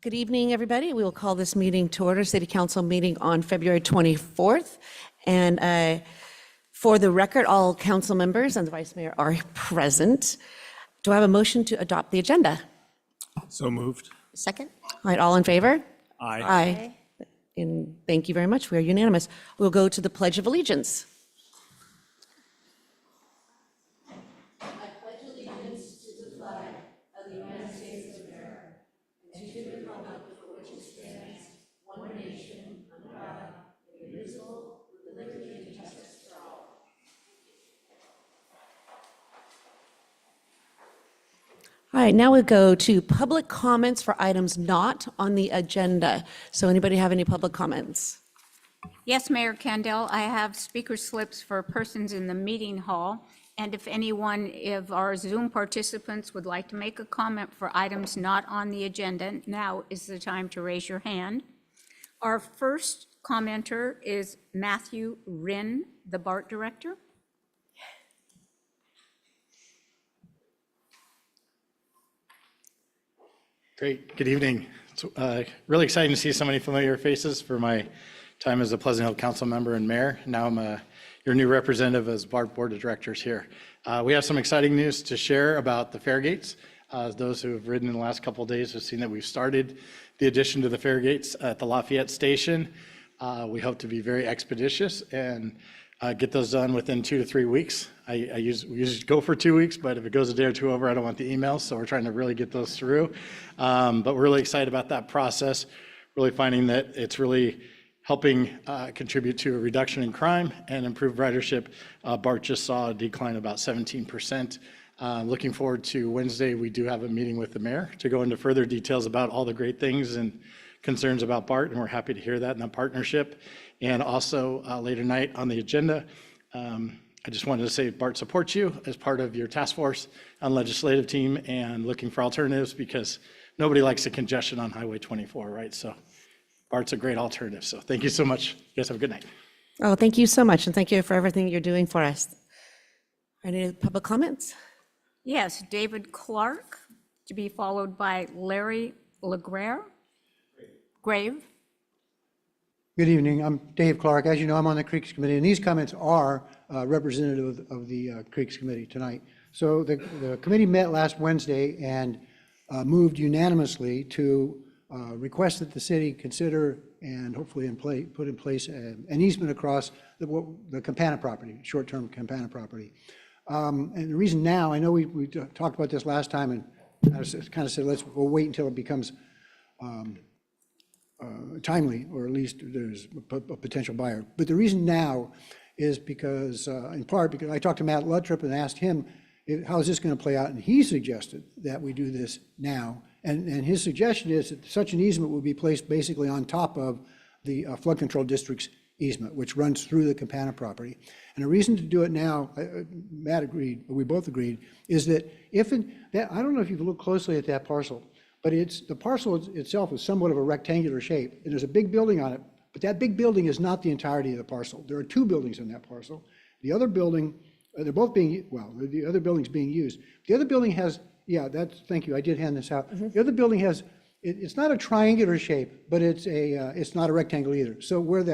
Good evening, everybody. We will call this meeting to order, City Council meeting on February 24th. And for the record, all council members and the Vice Mayor are present. Do I have a motion to adopt the agenda? So moved. Second. All right, all in favor? Aye. Aye. And thank you very much. We are unanimous. We'll go to the Pledge of Allegiance. All right, now we go to public comments for items not on the agenda. So anybody have any public comments? Yes, Mayor Kendall, I have speaker slips for persons in the meeting hall. And if anyone of our Zoom participants would like to make a comment for items not on the agenda, now is the time to raise your hand. Our first commenter is Matthew Rinn, the BART Director. Great. Good evening. It's really exciting to see so many familiar faces for my time as a Pleasant Hill Council member and mayor. Now I'm your new representative as BART Board of Directors here. We have some exciting news to share about the fare gates. Those who have ridden in the last couple of days have seen that we've started the addition to the fare gates at the Lafayette station. We hope to be very expeditious and get those done within 2 to 3 weeks. We usually go for 2 weeks, but if it goes a day or two over, I don't want the emails, so we're trying to really get those through. But we're really excited about that process, really finding that it's really helping contribute to a reduction in crime and improved ridership. BART just saw a decline of about 17%. Looking forward to Wednesday, we do have a meeting with the mayor to go into further details about all the great things and concerns about BART, and we're happy to hear that in the partnership. And also later tonight on the agenda, I just wanted to say BART supports you as part of your task force on legislative team and looking for alternatives because nobody likes the congestion on Highway 24, right? So BART's a great alternative. So thank you so much. You guys have a good night. Oh, thank you so much, and thank you for everything you're doing for us. Any public comments? Yes, David Clark, to be followed by Larry LeGrare. Grave. Good evening. I'm Dave Clark. As you know, I'm on the Creeks Committee, and these comments are representative of the Creeks Committee tonight. So the committee met last Wednesday and moved unanimously to request that the city consider and hopefully put in place an easement across the Campana property, short-term Campana property. And the reason now, I know we talked about this last time and kind of said, we'll wait until it becomes timely, or at least there's a potential buyer. But the reason now is because, in part, because I talked to Matt Luttrip and asked him, how is this going to play out? And he suggested that we do this now. And his suggestion is that such an easement will be placed basically on top of the flood control district's easement, which runs through the Campana property. And the reason to do it now, Matt agreed, we both agreed, is that I don't know if you've looked closely at that parcel, but the parcel itself is somewhat of a rectangular shape, and there's a big building on it, but that big building is not the entirety of the parcel. There are 2 buildings in that parcel. The other building, they're both being, well, the other building's being used. The other building has, thank you, I did hand this out. The other building has, it's not a triangular shape, but it's not a rectangle either. So where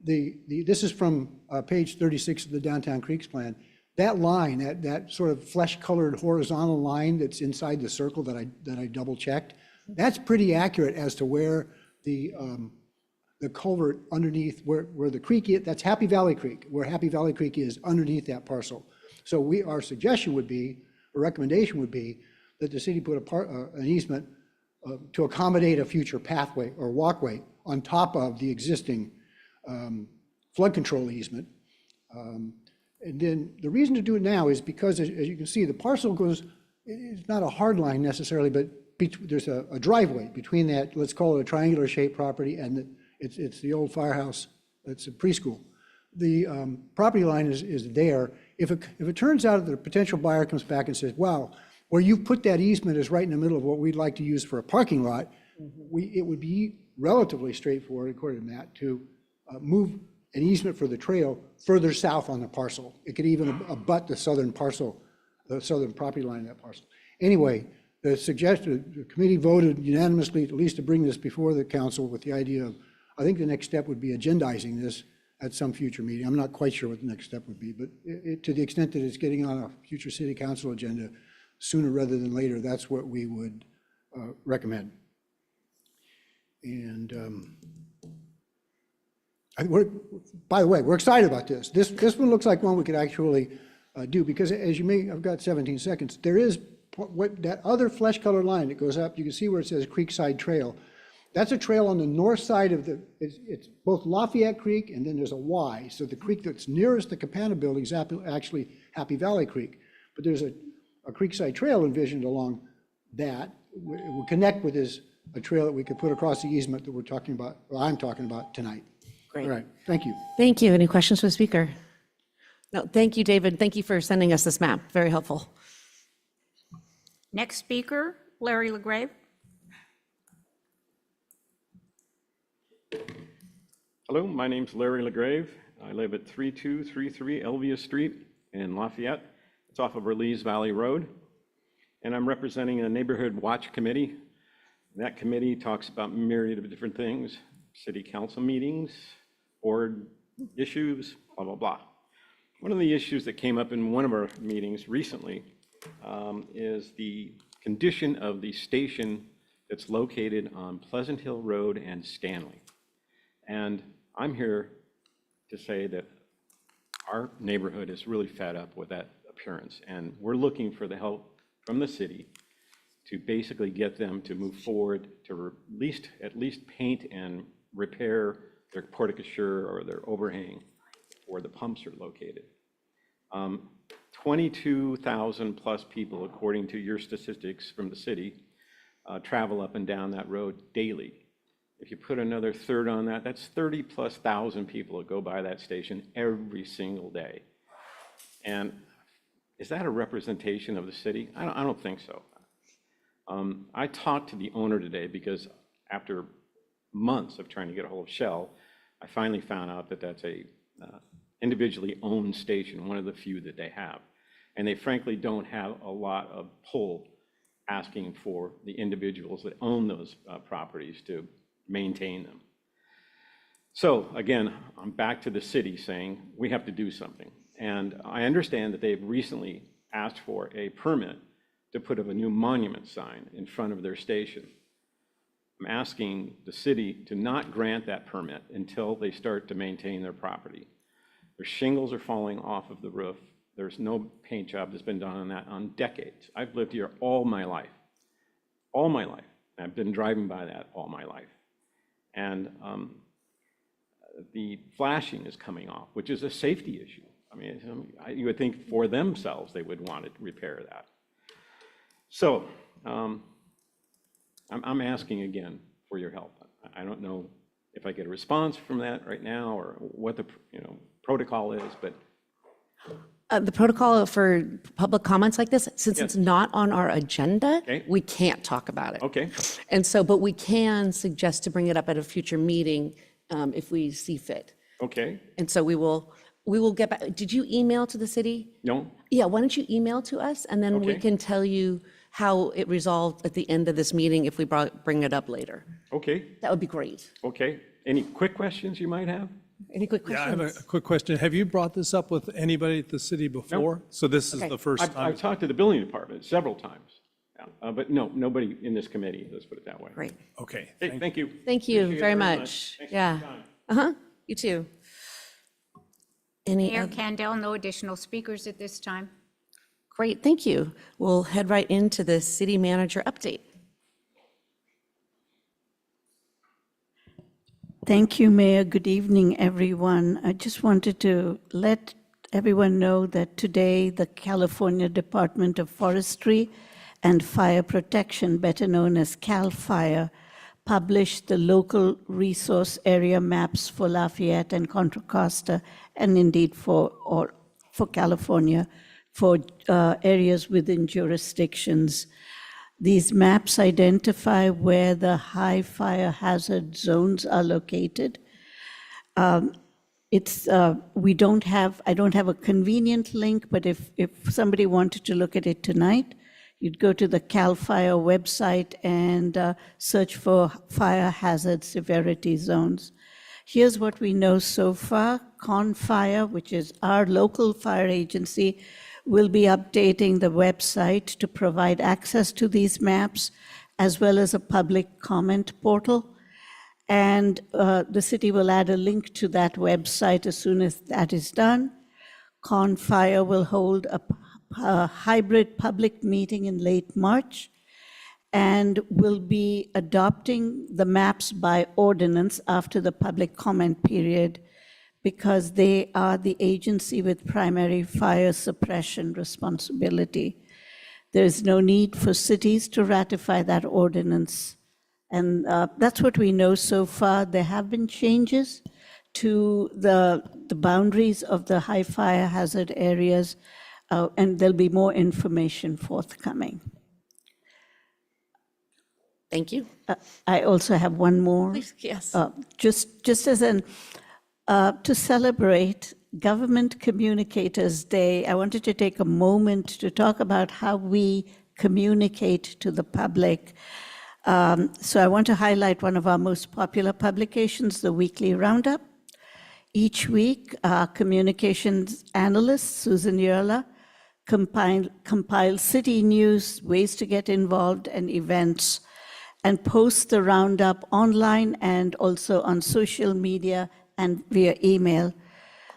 this is from page 36 of the Downtown Creeks plan. That line, that sort of flesh-colored horizontal line that's inside the circle that I double-checked, that's pretty accurate as to where the culvert underneath where the creek is. That's Happy Valley Creek, where Happy Valley Creek is underneath that parcel. So our suggestion would be, a recommendation would be, that the city put an easement to accommodate a future pathway or walkway on top of the existing flood control easement. And then the reason to do it now is because, as you can see, the parcel goes, it's not a hard line necessarily, but there's a driveway between that, let's call it a triangular shaped property, and it's the old firehouse, it's a preschool. The property line is there. If it turns out that a potential buyer comes back and says, wow, where you've put that easement is right in the middle of what we'd like to use for a parking lot, it would be relatively straightforward, according to Matt, to move an easement for the trail further south on the parcel. It could even abut the southern parcel, the southern property line of that parcel. Anyway, the suggestion, the committee voted unanimously at least to bring this before the council with the idea of, I think the next step would be agendizing this at some future meeting. I'm not quite sure what the next step would be, but to the extent that it's getting on a future city council agenda sooner rather than later, that's what we would recommend. And by the way, we're excited about this. This one looks like one we could actually do, because as you may, I've got 17 seconds, there is that other flesh-colored line that goes up, you can see where it says Creekside Trail. That's a trail on the north side of it's both Lafayette Creek and then there's a Y. So the creek that's nearest the Capana building is actually Happy Valley Creek. But there's a Creekside Trail envisioned along that. It will connect with a trail that we could put across the easement that we're talking about, or I'm talking about tonight. Great. All right, thank you. Thank you. Any questions for the speaker? No, thank you, David. Thank you for sending us this map. Very helpful. Next speaker, Larry LaGrave. Hello, my name's Larry LaGrave. I live at 3233 Elvia Street in Lafayette. It's off of Orleans Valley Road. And I'm representing a neighborhood watch committee. That committee talks about a myriad of different things, city council meetings, board issues, blah, blah, blah. One of the issues that came up in one of our meetings recently is the condition of the station that's located on Pleasant Hill Road and Stanley. And I'm here to say that our neighborhood is really fed up with that appearance, and we're looking for the help from the city to basically get them to move forward to at least paint and repair their porte-cochere or their overhang where the pumps are located. 22,000 plus people, according to your statistics from the city, travel up and down that road daily. If you put another third on that, that's 30,000+ people that go by that station every single day. And is that a representation of the city? I don't think so. I talked to the owner today because after months of trying to get a hold of Shell, I finally found out that that's a individually owned station, one of the few that they have. And they frankly don't have a lot of pull asking for the individuals that own those properties to maintain them. So again, I'm back to the city saying we have to do something. And I understand that they've recently asked for a permit to put up a new monument sign in front of their station. I'm asking the city to not grant that permit until they start to maintain their property. Their shingles are falling off of the roof. There's no paint job that's been done on that in decades. I've lived here all my life. All my life. I've been driving by that all my life. And the flashing is coming off, which is a safety issue. I mean, you would think for themselves they would want to repair that. So I'm asking again for your help. I don't know if I get a response from that right now or what the protocol is, but The protocol for public comments like this, since Yes. it's not on our agenda, Okay. we can't talk about it. okay. And so, but we can suggest to bring it up at a future meeting if we see fit. Okay, And so we will get back. Did you email to the city? no, Yeah, why don't you email to us and then we Okay. can tell you how it resolved at the end of this meeting if we bring it up later. okay, That would be great. okay. Any quick questions you might have? Any quick Yeah, I have questions? a quick question. Have you brought this up with anybody at the city before? So this is Okay. the first I've time? talked to the building department several times, yeah, but no, nobody in this committee, let's put it that way. Great. Okay. Hey, thank you. Thank you Appreciate it very much. Thanks for Yeah. your time. Uh-huh, you too. Any Mayor other? Candell, no additional speakers at this time. Great, thank you. We'll head right into the city manager update. Thank you, Mayor. Good evening, everyone. I just wanted to let everyone know that today the California Department of Forestry and Fire Protection, better known as CAL FIRE, published the local resource area maps for Lafayette and Contra Costa, and indeed for California, for areas within jurisdictions. These maps identify where the high fire hazard zones are located. I don't have a convenient link, but if somebody wanted to look at it tonight, You'd go to the CAL FIRE website and search for fire hazard severity zones. Here's what we know so far. ConFire, which is our local fire agency, will be updating the website to provide access to these maps, as well as a public comment portal. And the city will add a link to that website as soon as that is done. ConFire will hold a hybrid public meeting in late March and will be adopting the maps by ordinance after the public comment period, because they are the agency with primary fire suppression responsibility. There is no need for cities to ratify that ordinance. And that's what we know so far. There have been changes to the boundaries of the high fire hazard areas, and there'll be more information forthcoming. Thank you. I also have one more. Please, yes. Just as an, to celebrate Government Communicators Day, I wanted to take a moment to talk about how we communicate to the public. So I want to highlight one of our most popular publications, the Weekly Roundup. Each week, our communications analyst, Susan Yerla, compiles city news, ways to get involved, and events, and posts the roundup online and also on social media and via email.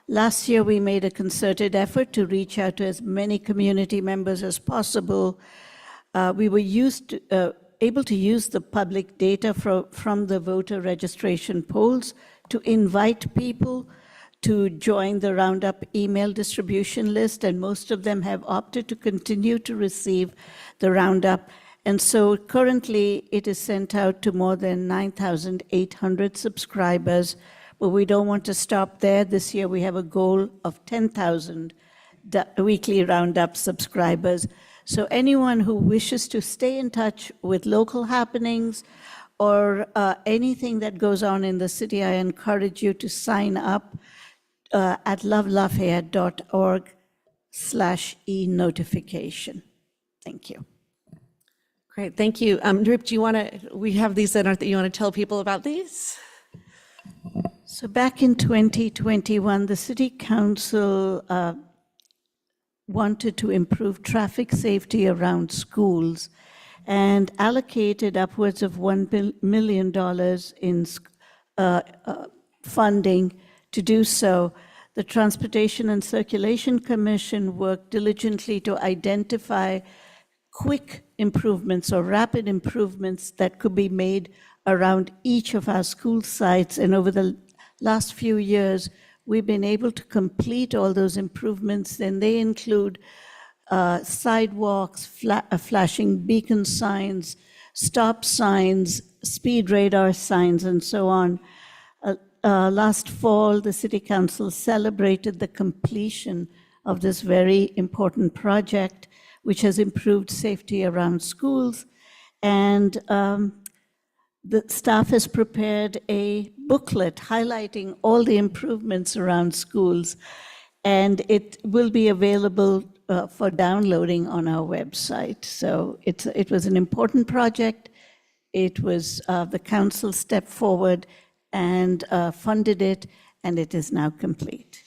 Last year, we made a concerted effort to reach out to as many community members as possible. We were able to use the public data from the voter registration polls to invite people to join the Roundup email distribution list, and most of them have opted to continue to receive the Roundup. And so currently, it is sent out to more than 9,800 subscribers, but we don't want to stop there. This year, we have a goal of 10,000 Weekly Roundup subscribers. So anyone who wishes to stay in touch with local happenings or anything that goes on in the city, I encourage you to sign up at lovelafayette.org/e-notification. Thank you. Great, thank you. Drip, do you want to, we have these that you want to tell people about these? So back in 2021, the City Council wanted to improve traffic safety around schools and allocated upwards of $1 million in funding to do so. The Transportation and Circulation Commission worked diligently to identify quick improvements or rapid improvements that could be made around each of our school sites. And over the last few years, we've been able to complete all those improvements, and they include sidewalks, flashing beacon signs, stop signs, speed radar signs, and so on. Last fall, the City Council celebrated the completion of this very important project, which has improved safety around schools. And the staff has prepared a booklet highlighting all the improvements around schools, and it will be available for downloading on our website. So it was an important project. It was the council stepped forward and funded it, and it is now complete.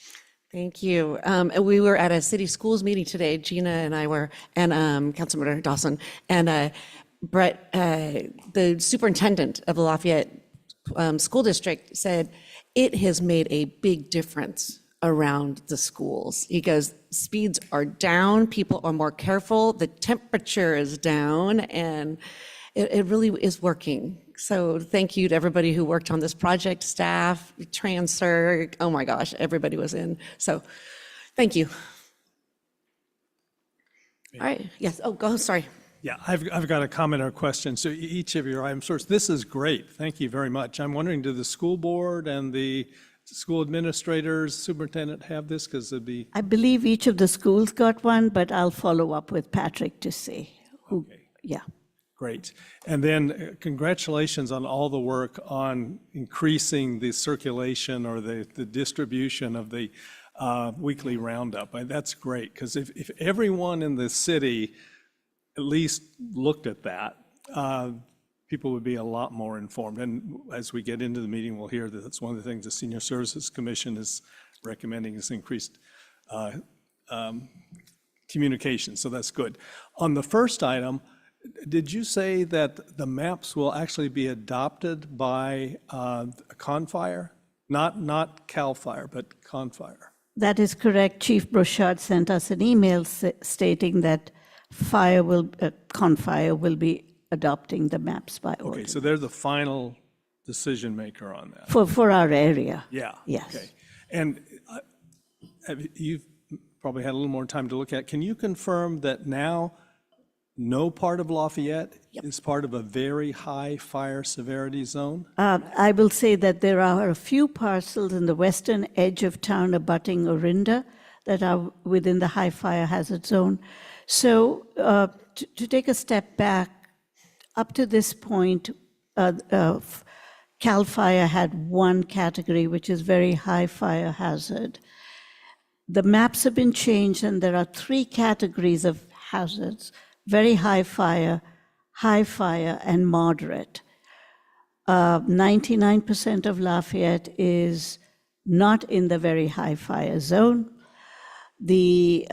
Thank you. We were at a city schools meeting today, Gina and I were, and Councilmember Dawson, and Brett, the superintendent of the Lafayette School District, said it has made a big difference around the schools. He goes, speeds are down, people are more careful, the temperature is down, and it really is working. So thank you to everybody who worked on this project, staff, transfer, oh my gosh, everybody was in. So thank you. All right, yes, oh, go, sorry. Yeah, I've got a comment or question. So each of your item source, this is great. Thank you very much. I'm wondering, do the school board and the school administrators, superintendent have this? Because it'd be. I believe each of the schools got one, but I'll follow up with Patrick to see who, Okay. yeah. Great. And then congratulations on all the work on increasing the circulation or the distribution of the weekly roundup. That's great, because if everyone in the city at least looked at that, people would be a lot more informed. And as we get into the meeting, we'll hear that that's one of the things the Senior Services Commission is recommending is increased communication, so that's good. On the first item, did you say that the maps will actually be adopted by Confire? Not CAL FIRE, but Confire? That is correct. Chief Brochard sent us an email stating that Confire will be adopting the maps by Okay, ordinance. so they're the final decision maker on that? For our area. Yeah. Yes. Okay. And you've probably had a little more time to look at, can you confirm that now no part of Lafayette is part of a very high fire severity zone? I will say that there are a few parcels in the western edge of town abutting Orinda that are within the high fire hazard zone. So to take a step back, up to this point, CAL FIRE had one category, which is very high fire hazard. The maps have been changed, and there are three categories of hazards: very high fire, and moderate. 99% of Lafayette is not in the very high fire zone. The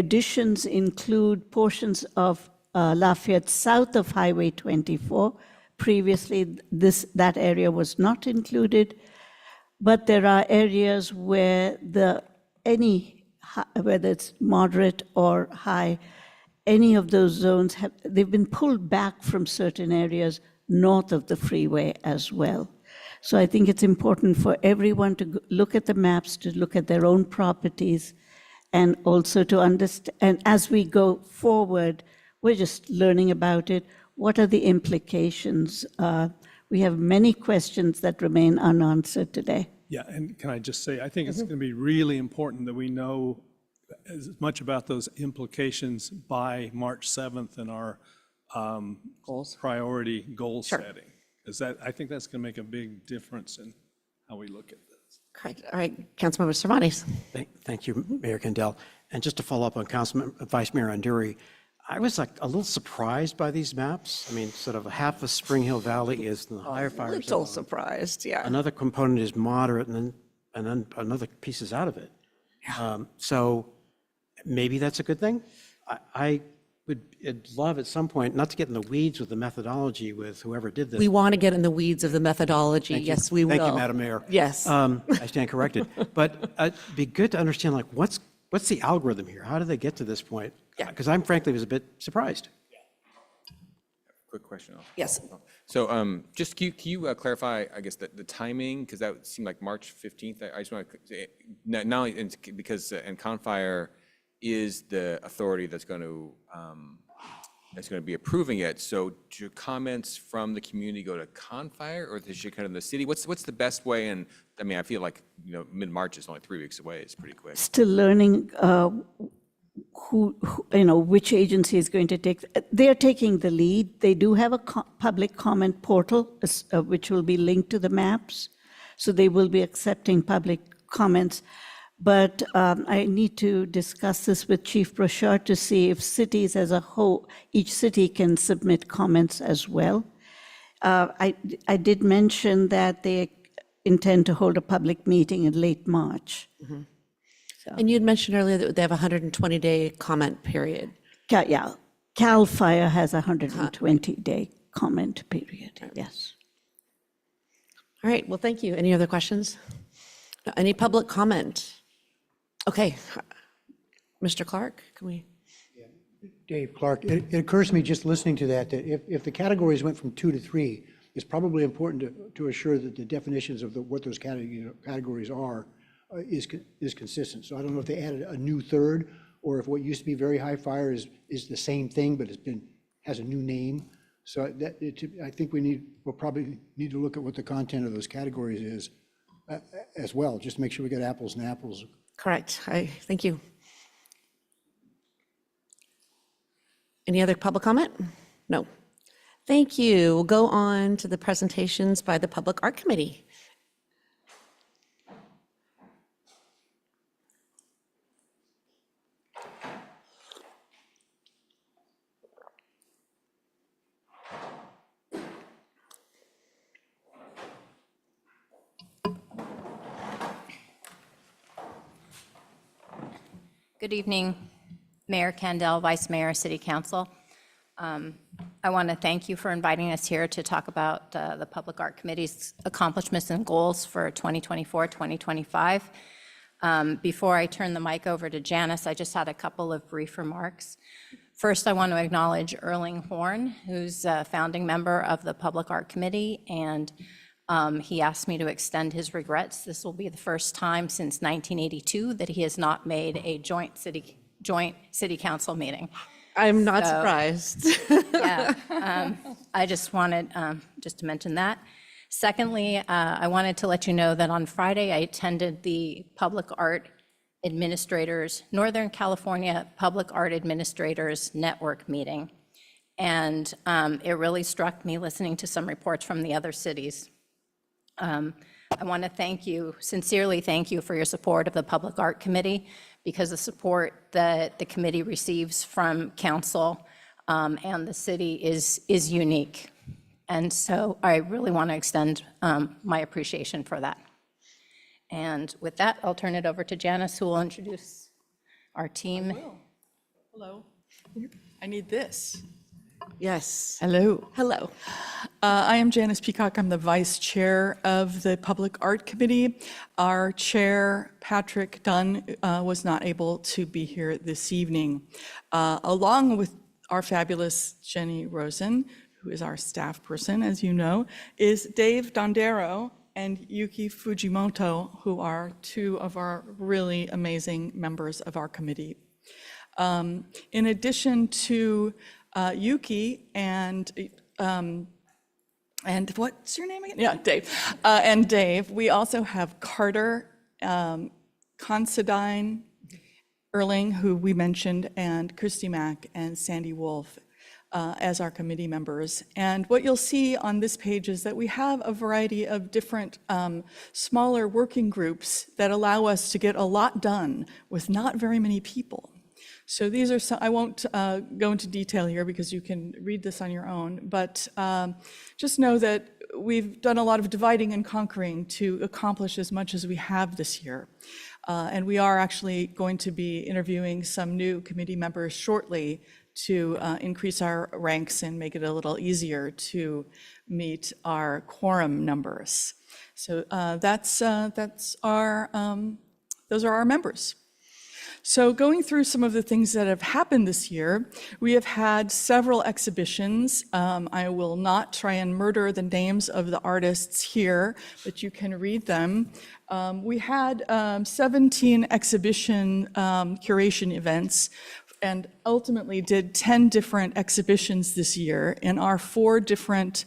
additions include portions of Lafayette south of Highway 24. Previously, that area was not included, but there are areas where whether it's moderate or high, any of those zones they've been pulled back from certain areas north of the freeway as well. So I think it's important for everyone to look at the maps, to look at their own properties, and also to understand. And as we go forward, we're just learning about it. What are the implications? We have many questions that remain unanswered today. Yeah, and can I just say, I think it's going to be really important that we know as much about those implications by March 7th in our priority goal setting. Because I think that's going to make a big difference in how we look at this. Correct. All right, Councilmember Cervantes. Thank you, Mayor Kendall. And just to follow up on Vice Mayor Anduri, I was like a little surprised by these maps. I mean, sort of half of Spring Hill Valley is in the higher fire Little zone. surprised, yeah. Another component is moderate, and then another piece is out of it. So maybe that's a good thing. I would love at some point, not to get in the weeds with the methodology with whoever did this. We want to get in the weeds of the methodology. Thank you. Yes, we will. Thank you, Madam Mayor. Yes. I stand corrected. But it'd be good to understand, like, what's the algorithm here? How did they get to this point? Yeah. Because I'm frankly was a bit surprised. Quick question. Yes. So just can you clarify, I guess, the timing? Because that seemed like March 15th. I just want to say, not only because Confire is the authority that's going to be approving it. So do your comments from the community go to Confire, or does it kind of the city? What's the best way? And I mean, I feel like mid-March is only 3 weeks away. It's pretty quick. Still learning which agency is going to take. They're taking the lead. They do have a public comment portal, which will be linked to the maps. So they will be accepting public comments. But I need to discuss this with Chief Brochard to see if cities as a whole, each city can submit comments as well. I did mention that they intend to hold a public meeting in late March. Mm-hmm. And you'd mentioned earlier that they have a 120-day comment period. Yeah, CAL FIRE has a 120-day comment period, yes. All right, well, thank you. Any other questions? Any public comment? Okay, Mr. Clark, can we? Dave Clark, it occurs to me just listening to that if the categories went from 2 to 3, it's probably important to assure that the definitions of what those categories are is consistent. So I don't know if they added a new third, or if what used to be very high fire is the same thing, but has a new name. So I think we'll probably need to look at what the content of those categories is as well, just to make sure we get apples and apples. Correct. Thank you. Any other public comment? No. Thank you. We'll go on to the presentations by the Public Art Committee. Good evening, Mayor Kandel, Vice Mayor, City Council. I want to thank you for inviting us here to talk about the Public Art Committee's accomplishments and goals for 2024-2025. Before I turn the mic over to Janice, I just had a couple of brief remarks. First, I want to acknowledge Erling Horn, who's a founding member of the Public Art Committee, and he asked me to extend his regrets. This will be the first time since 1982 that he has not made a joint city council meeting. I'm not surprised. Yeah, I just wanted just to mention that. Secondly, I wanted to let you know that on Friday, I attended the Public Art Administrators, Northern California Public Art Administrators Network meeting. And it really struck me listening to some reports from the other cities. I want to thank you, sincerely thank you for your support of the Public Art Committee, because the support that the committee receives from council and the city is unique. And so I really want to extend my appreciation for that. And with that, I'll turn it over to Janice, who will introduce our team. Hello. I need this. Yes. Hello. Hello. I am Janice Peacock. I'm the vice chair of the Public Art Committee. Our chair, Patrick Dunn, was not able to be here this evening. Along with our fabulous Jenny Rosen, who is our staff person, as you know, is Dave Dondero and Yuki Fujimoto, who are two of our really amazing members of our committee. In addition to Yuki and what's your name again? Yeah, Dave. And Dave, we also have Carter, Considine, Erling, who we mentioned, and Christy Mack and Sandy Wolf as our committee members. And what you'll see on this page is that we have a variety of different smaller working groups that allow us to get a lot done with not very many people. So these are some, I won't go into detail here because you can read this on your own, but just know that we've done a lot of dividing and conquering to accomplish as much as we have this year. And we are actually going to be interviewing some new committee members shortly to increase our ranks and make it a little easier to meet our quorum numbers. So those are our members. So going through some of the things that have happened this year, we have had several exhibitions. I will not try and murder the names of the artists here, but you can read them. We had 17 exhibition curation events, and ultimately did 10 different exhibitions this year in our 4 different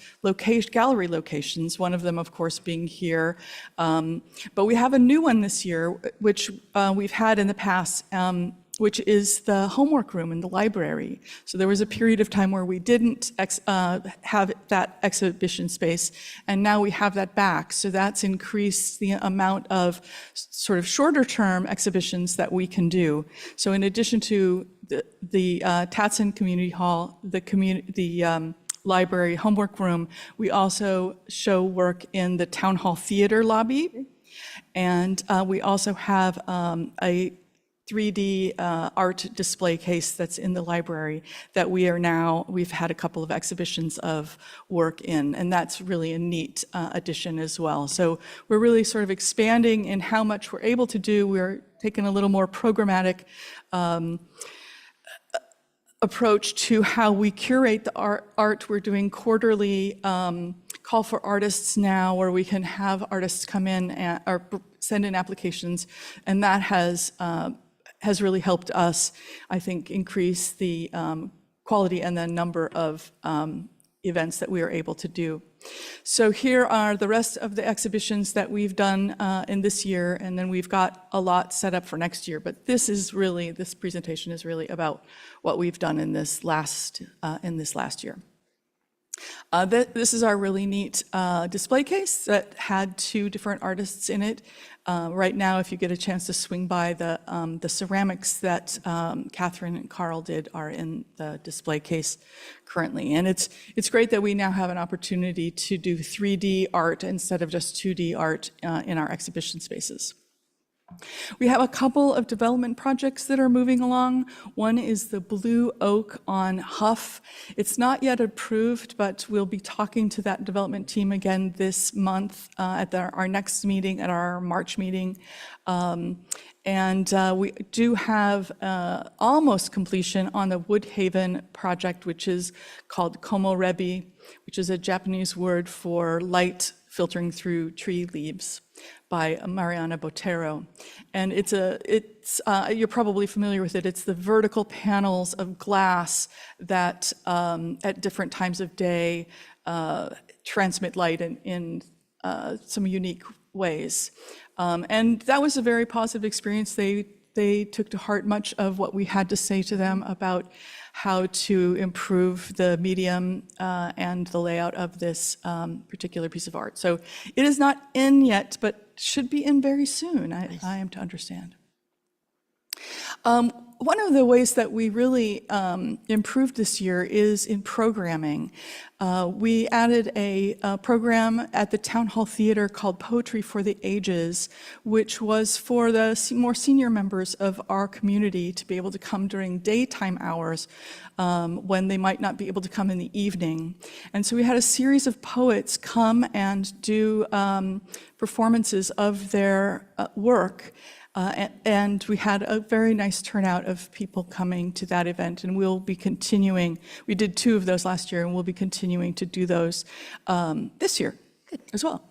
gallery locations, one of them, of course, being here. But we have a new one this year, which we've had in the past, which is the homework room in the library. So there was a period of time where we didn't have that exhibition space, and now we have that back. So that's increased the amount of sort of shorter term exhibitions that we can do. So in addition to the Tatson Community Hall, the library homework room, we also show work in the Town Hall Theater lobby. And we also have a 3D art display case that's in the library that we've had a couple of exhibitions of work in, and that's really a neat addition as well. So we're really sort of expanding in how much we're able to do. We're taking a little more programmatic approach to how we curate the art. We're doing quarterly call for artists now, where we can have artists come in or send in applications, and that has really helped us, I think, increase the quality and the number of events that we are able to do. So here are the rest of the exhibitions that we've done in this year, and then we've got a lot set up for next year. But this presentation is really about what we've done in this last year. This is our really neat display case that had 2 different artists in it. Right now, if you get a chance to swing by, the ceramics that Catherine and Carl did are in the display case currently. And it's great that we now have an opportunity to do 3D art instead of just 2D art in our exhibition spaces. We have a couple of development projects that are moving along. One is the Blue Oak on Huff. It's not yet approved, but we'll be talking to that development team again this month at our next meeting, at our March meeting. We do have almost completion on the Woodhaven project, which is called komorebi, which is a Japanese word for light filtering through tree leaves, by Mariana Botero. And you're probably familiar with it. It's the vertical panels of glass that at different times of day transmit light in some unique ways. And that was a very positive experience. They took to heart much of what we had to say to them about how to improve the medium and the layout of this particular piece of art. So it is not in yet, but should be in very soon, I am to understand. One of the ways that we really improved this year is in programming. We added a program at the Town Hall Theater called Poetry for the Ages, which was for the more senior members of our community to be able to come during daytime hours when they might not be able to come in the evening. And so we had a series of poets come and do performances of their work. And we had a very nice turnout of people coming to that event, and we'll be continuing. We did 2 of those last year, and we'll be continuing to do those this year as well.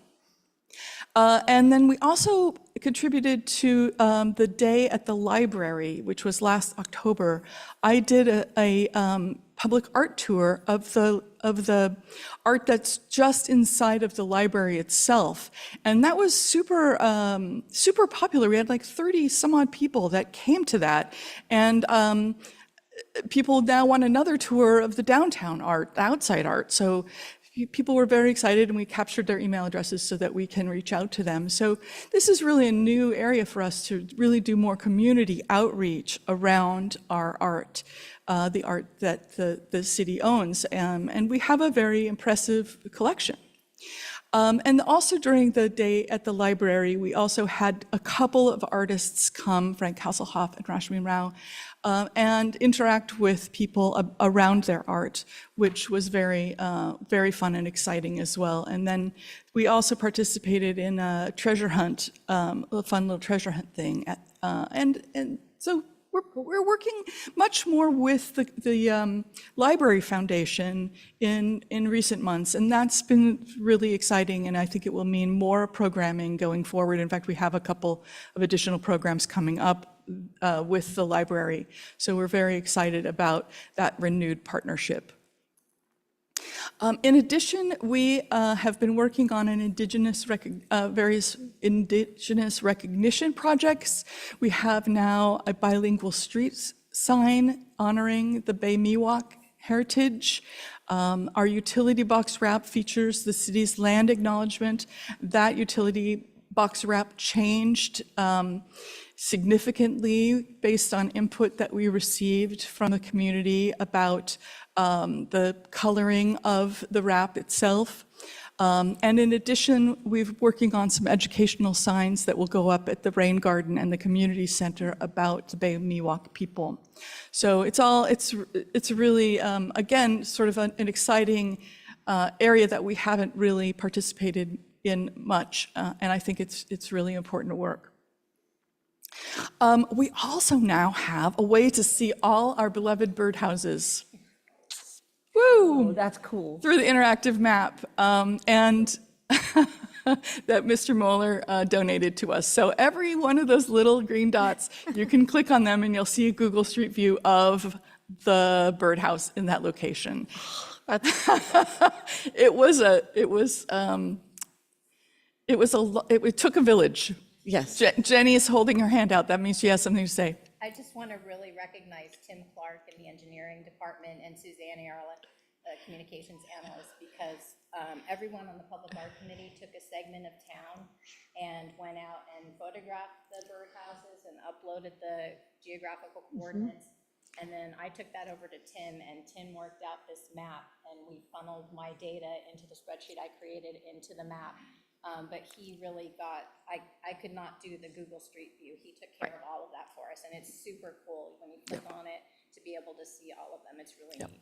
And then we also contributed to the day at the library, which was last October. I did a public art tour of the art that's just inside of the library itself. And that was super popular. We had like 30 some odd people that came to that. And people now want another tour of the downtown art, the outside art. So people were very excited, and we captured their email addresses so that we can reach out to them. So this is really a new area for us to really do more community outreach around our art, the art that the city owns. And we have a very impressive collection. And also during the day at the library, we also had a couple of artists come, Frank Hasselhoff and Rashmi Rao, and interact with people around their art, which was very fun and exciting as well. And then we also participated in a treasure hunt, a fun little treasure hunt thing. And so we're working much more with the Library Foundation in recent months, and that's been really exciting, and I think it will mean more programming going forward. In fact, we have a couple of additional programs coming up with the library, so we're very excited about that renewed partnership. In addition, we have been working on various indigenous recognition projects. We have now a bilingual street sign honoring the Bay Miwok heritage. Our utility box wrap features the city's land acknowledgement. That utility box wrap changed significantly based on input that we received from the community about the coloring of the wrap itself. And in addition, we're working on some educational signs that will go up at the Rain Garden and the community center about the Bay Miwok people. So it's really, again, sort of an exciting area that we haven't really participated in much, and I think it's really important work. We also now have a way to see all our beloved birdhouses. Woo! Oh, that's cool. Through the interactive map, and that Mr. Moeller donated to us. So every one of those little green dots, you can click on them and you'll see a Google Street View of the birdhouse in that location. It took a village. Yes. Jenny is holding her hand out. That means she has something to say. I just want to really recognize Tim Clark in the engineering department and Suzanne Arla, the communications analyst, because everyone on the public art committee took a segment of town and went out and photographed the birdhouses and uploaded the geographical coordinates. And then I took that over to Tim, and Tim worked out this map, and we funneled my data into the spreadsheet I created into the map. But he really I could not do the Google Street View. He took care of all of that for us, and it's super cool when you click on it to be able to see all of them. It's really neat.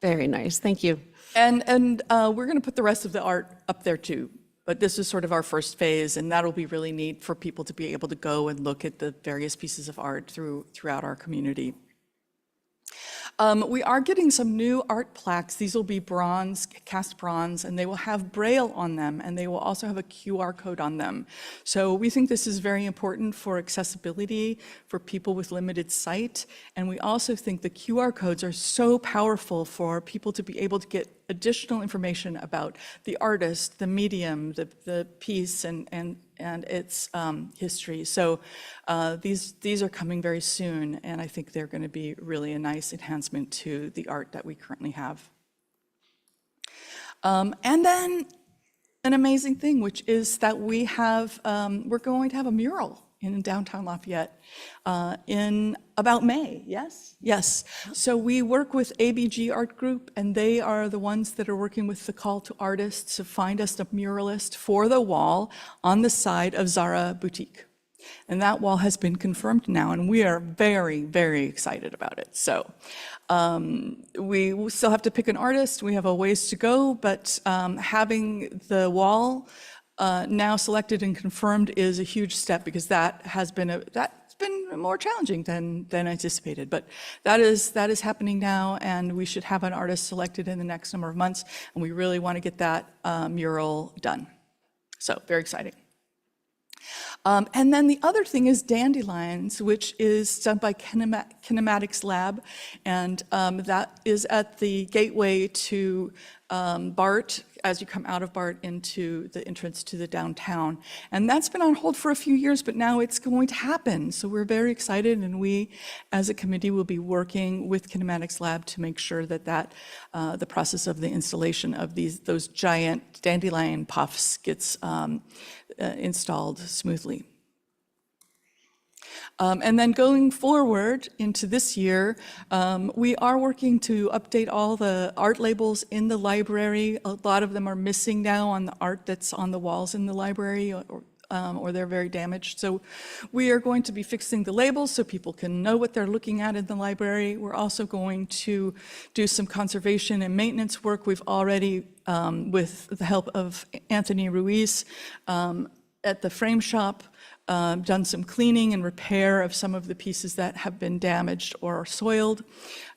Very nice, thank you. And we're going to put the rest of the art up there too. But this is sort of our first phase, and that'll be really neat for people to be able to go and look at the various pieces of art throughout our community. We are getting some new art plaques. These will be bronze, cast bronze, and they will have Braille on them, and they will also have a QR code on them. So we think this is very important for accessibility for people with limited sight. And we also think the QR codes are so powerful for people to be able to get additional information about the artist, the medium, the piece, and its history. So these are coming very soon, and I think they're going to be really a nice enhancement to the art that we currently have. And then an amazing thing, which is that we're going to have a mural in downtown Lafayette in about May, yes? Yes. So we work with ABG Art Group, and they are the ones that are working with the call to artists to find us a muralist for the wall on the side of Zara Boutique. And that wall has been confirmed now, and we are very, very excited about it. So we still have to pick an artist. We have a ways to go, but having the wall now selected and confirmed is a huge step, because that's been more challenging than anticipated. But that is happening now, and we should have an artist selected in the next number of months, and we really want to get that mural done. So very exciting. And then the other thing is Dandelions, which is done by Kinematics Lab, and that is at the gateway to BART, as you come out of BART into the entrance to the downtown. And that's been on hold for a few years, but now it's going to happen. So we're very excited, and we, as a committee, will be working with Kinematics Lab to make sure that the process of the installation of those giant dandelion puffs gets installed smoothly. And then going forward into this year, we are working to update all the art labels in the library. A lot of them are missing now on the art that's on the walls in the library, or they're very damaged. So we are going to be fixing the labels so people can know what they're looking at in the library. We're also going to do some conservation and maintenance work. We've already, with the help of Anthony Ruiz at the Frame Shop, done some cleaning and repair of some of the pieces that have been damaged or soiled.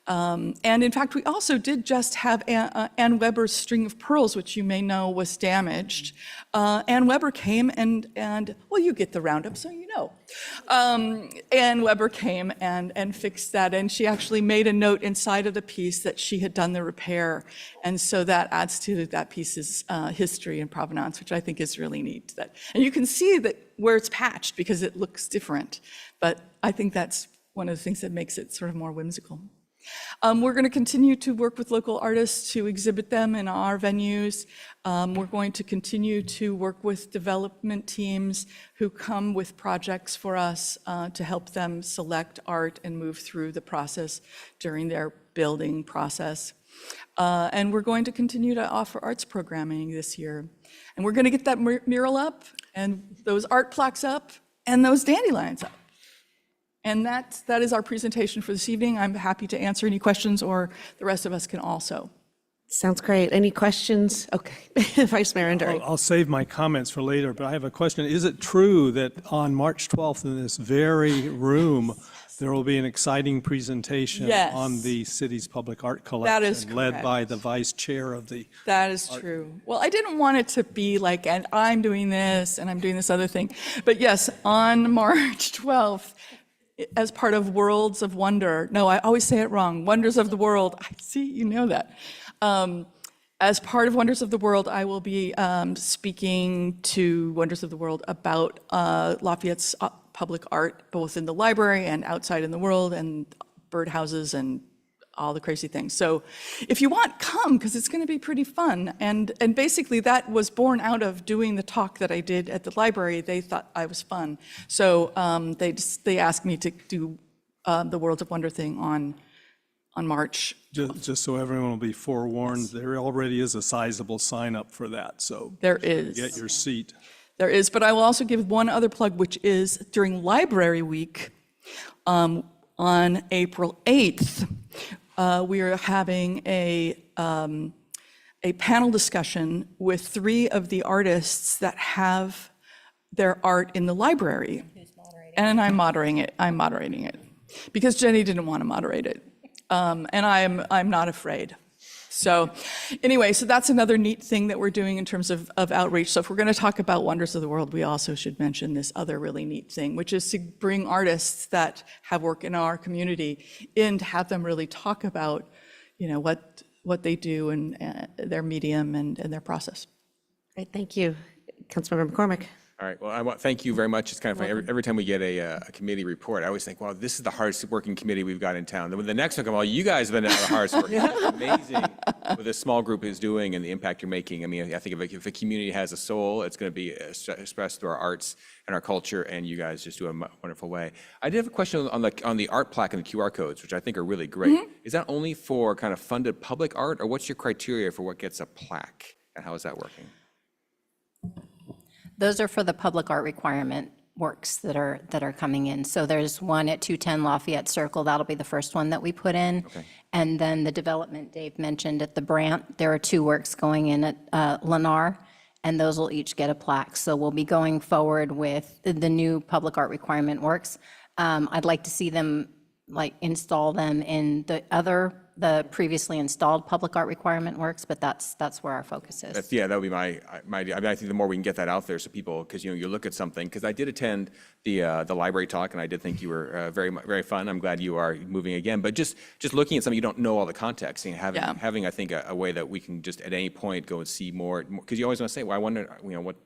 And in fact, we also did just have Ann Weber's String of Pearls, which you may know was damaged. Ann Weber came and well, you get the roundup, so you know. Ann Weber came and fixed that, and she actually made a note inside of the piece that she had done the repair. And so that adds to that piece's history and provenance, which I think is really neat. And you can see that where it's patched because it looks different. But I think that's one of the things that makes it sort of more whimsical. We're going to continue to work with local artists to exhibit them in our venues. We're going to continue to work with development teams who come with projects for us to help them select art and move through the process during their building process. And we're going to continue to offer arts programming this year. And we're going to get that mural up, and those art plaques up, and those dandelions up. And that is our presentation for this evening. I'm happy to answer any questions, or the rest of us can also. Sounds great. Any questions? Okay, Vice Mayor Nderi. I'll save my comments for later, but I have a question. Is it true that on March 12th in this very room, there will be an exciting presentation Yes. on the city's public art collection? That is led by correct. the vice chair of the... That is true. Well, I didn't want it to be like, and I'm doing this, and I'm doing this other thing. But yes, on March 12th, as part of Worlds of Wonder, no, I always say it wrong, Wonders of the World. I see, you know that. As part of Wonders of the World, I will be speaking to Wonders of the World about Lafayette's public art, both in the library and outside in the world, and birdhouses and all the crazy things. So if you want, come, because it's going to be pretty fun. And basically that was born out of doing the talk that I did at the library. They thought I was fun. So they asked me to do the Worlds of Wonder thing on March. Just so everyone will be forewarned, there already is a sizable sign up for that, so There is. get your seat. There is, but I will also give one other plug, which is during Library Week on April 8th, we are having a panel discussion with 3 of the artists that have their art in the library. And I'm moderating it because Jenny didn't want to moderate it. And I'm not afraid. So anyway, so that's another neat thing that we're doing in terms of outreach. So if we're going to talk about wonders of the world, we also should mention this other really neat thing, which is to bring artists that have work in our community in to have them really talk about, what they do and their medium and their process. Great, thank you. Councilmember McCormick. All right, well, thank you very much. It's kind of funny, every time we get a committee report, I always think, wow, this is the hardest working committee we've got in town. Then when the next one comes, well, you guys have been the hardest working. It's amazing what this small group is doing and the impact you're making. I mean, I think if a community has a soul, it's going to be expressed through our arts and our culture, and you guys just do a wonderful way. I did have a question on the art plaque and the QR codes, which I think are really great. Is that only for kind of funded public art, or what's your criteria for what gets a plaque, and how is that working? Those are for the public art requirement works that are coming in. So there's one at 210 Lafayette Circle. That'll be the first one that we put in. Okay. And then the development Dave mentioned at the Brant, there are 2 works going in at Lennar, and those will each get a plaque. So we'll be going forward with the new public art requirement works. I'd like to see them install them in the previously installed public art requirement works, but that's where our focus is. That would be my idea. I mean, I think the more we can get that out there so people, because you look at something, because I did attend the library talk, and I did think you were very fun. I'm glad you are moving again, but just looking at something, you don't know all the context, and having I think a way that we can just at any point go and see more, because you always want to say, well, I wonder,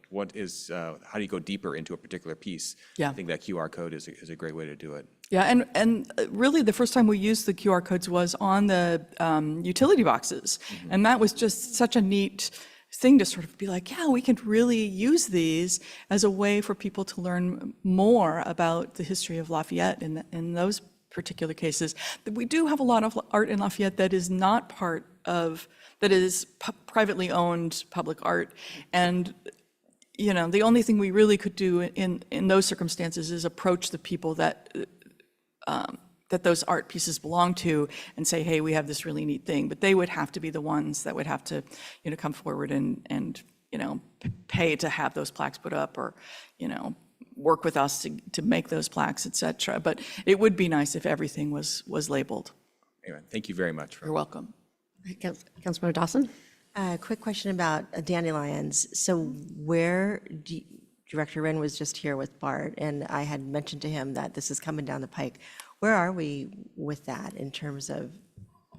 what is, how do you go deeper into a particular piece? Yeah. I think that QR code is a great way to do it. Yeah, and really the first time we used the QR codes was on the utility boxes. And that was just such a neat thing to sort of be like, yeah, we can really use these as a way for people to learn more about the history of Lafayette in those particular cases. We do have a lot of art in Lafayette that is not part of, that is privately owned public art. And the only thing we really could do in those circumstances is approach the people that those art pieces belong to and say, hey, we have this really neat thing. But they would have to be the ones that would have to, come forward and pay to have those plaques put up, or, work with us to make those plaques, et cetera. But it would be nice if everything was labeled. Anyway, thank you very much. You're welcome. Councilmember Dawson. Quick question about dandelions. So where Director Wren was just here with Bart, and I had mentioned to him that this is coming down the pike. Where are we with that in terms of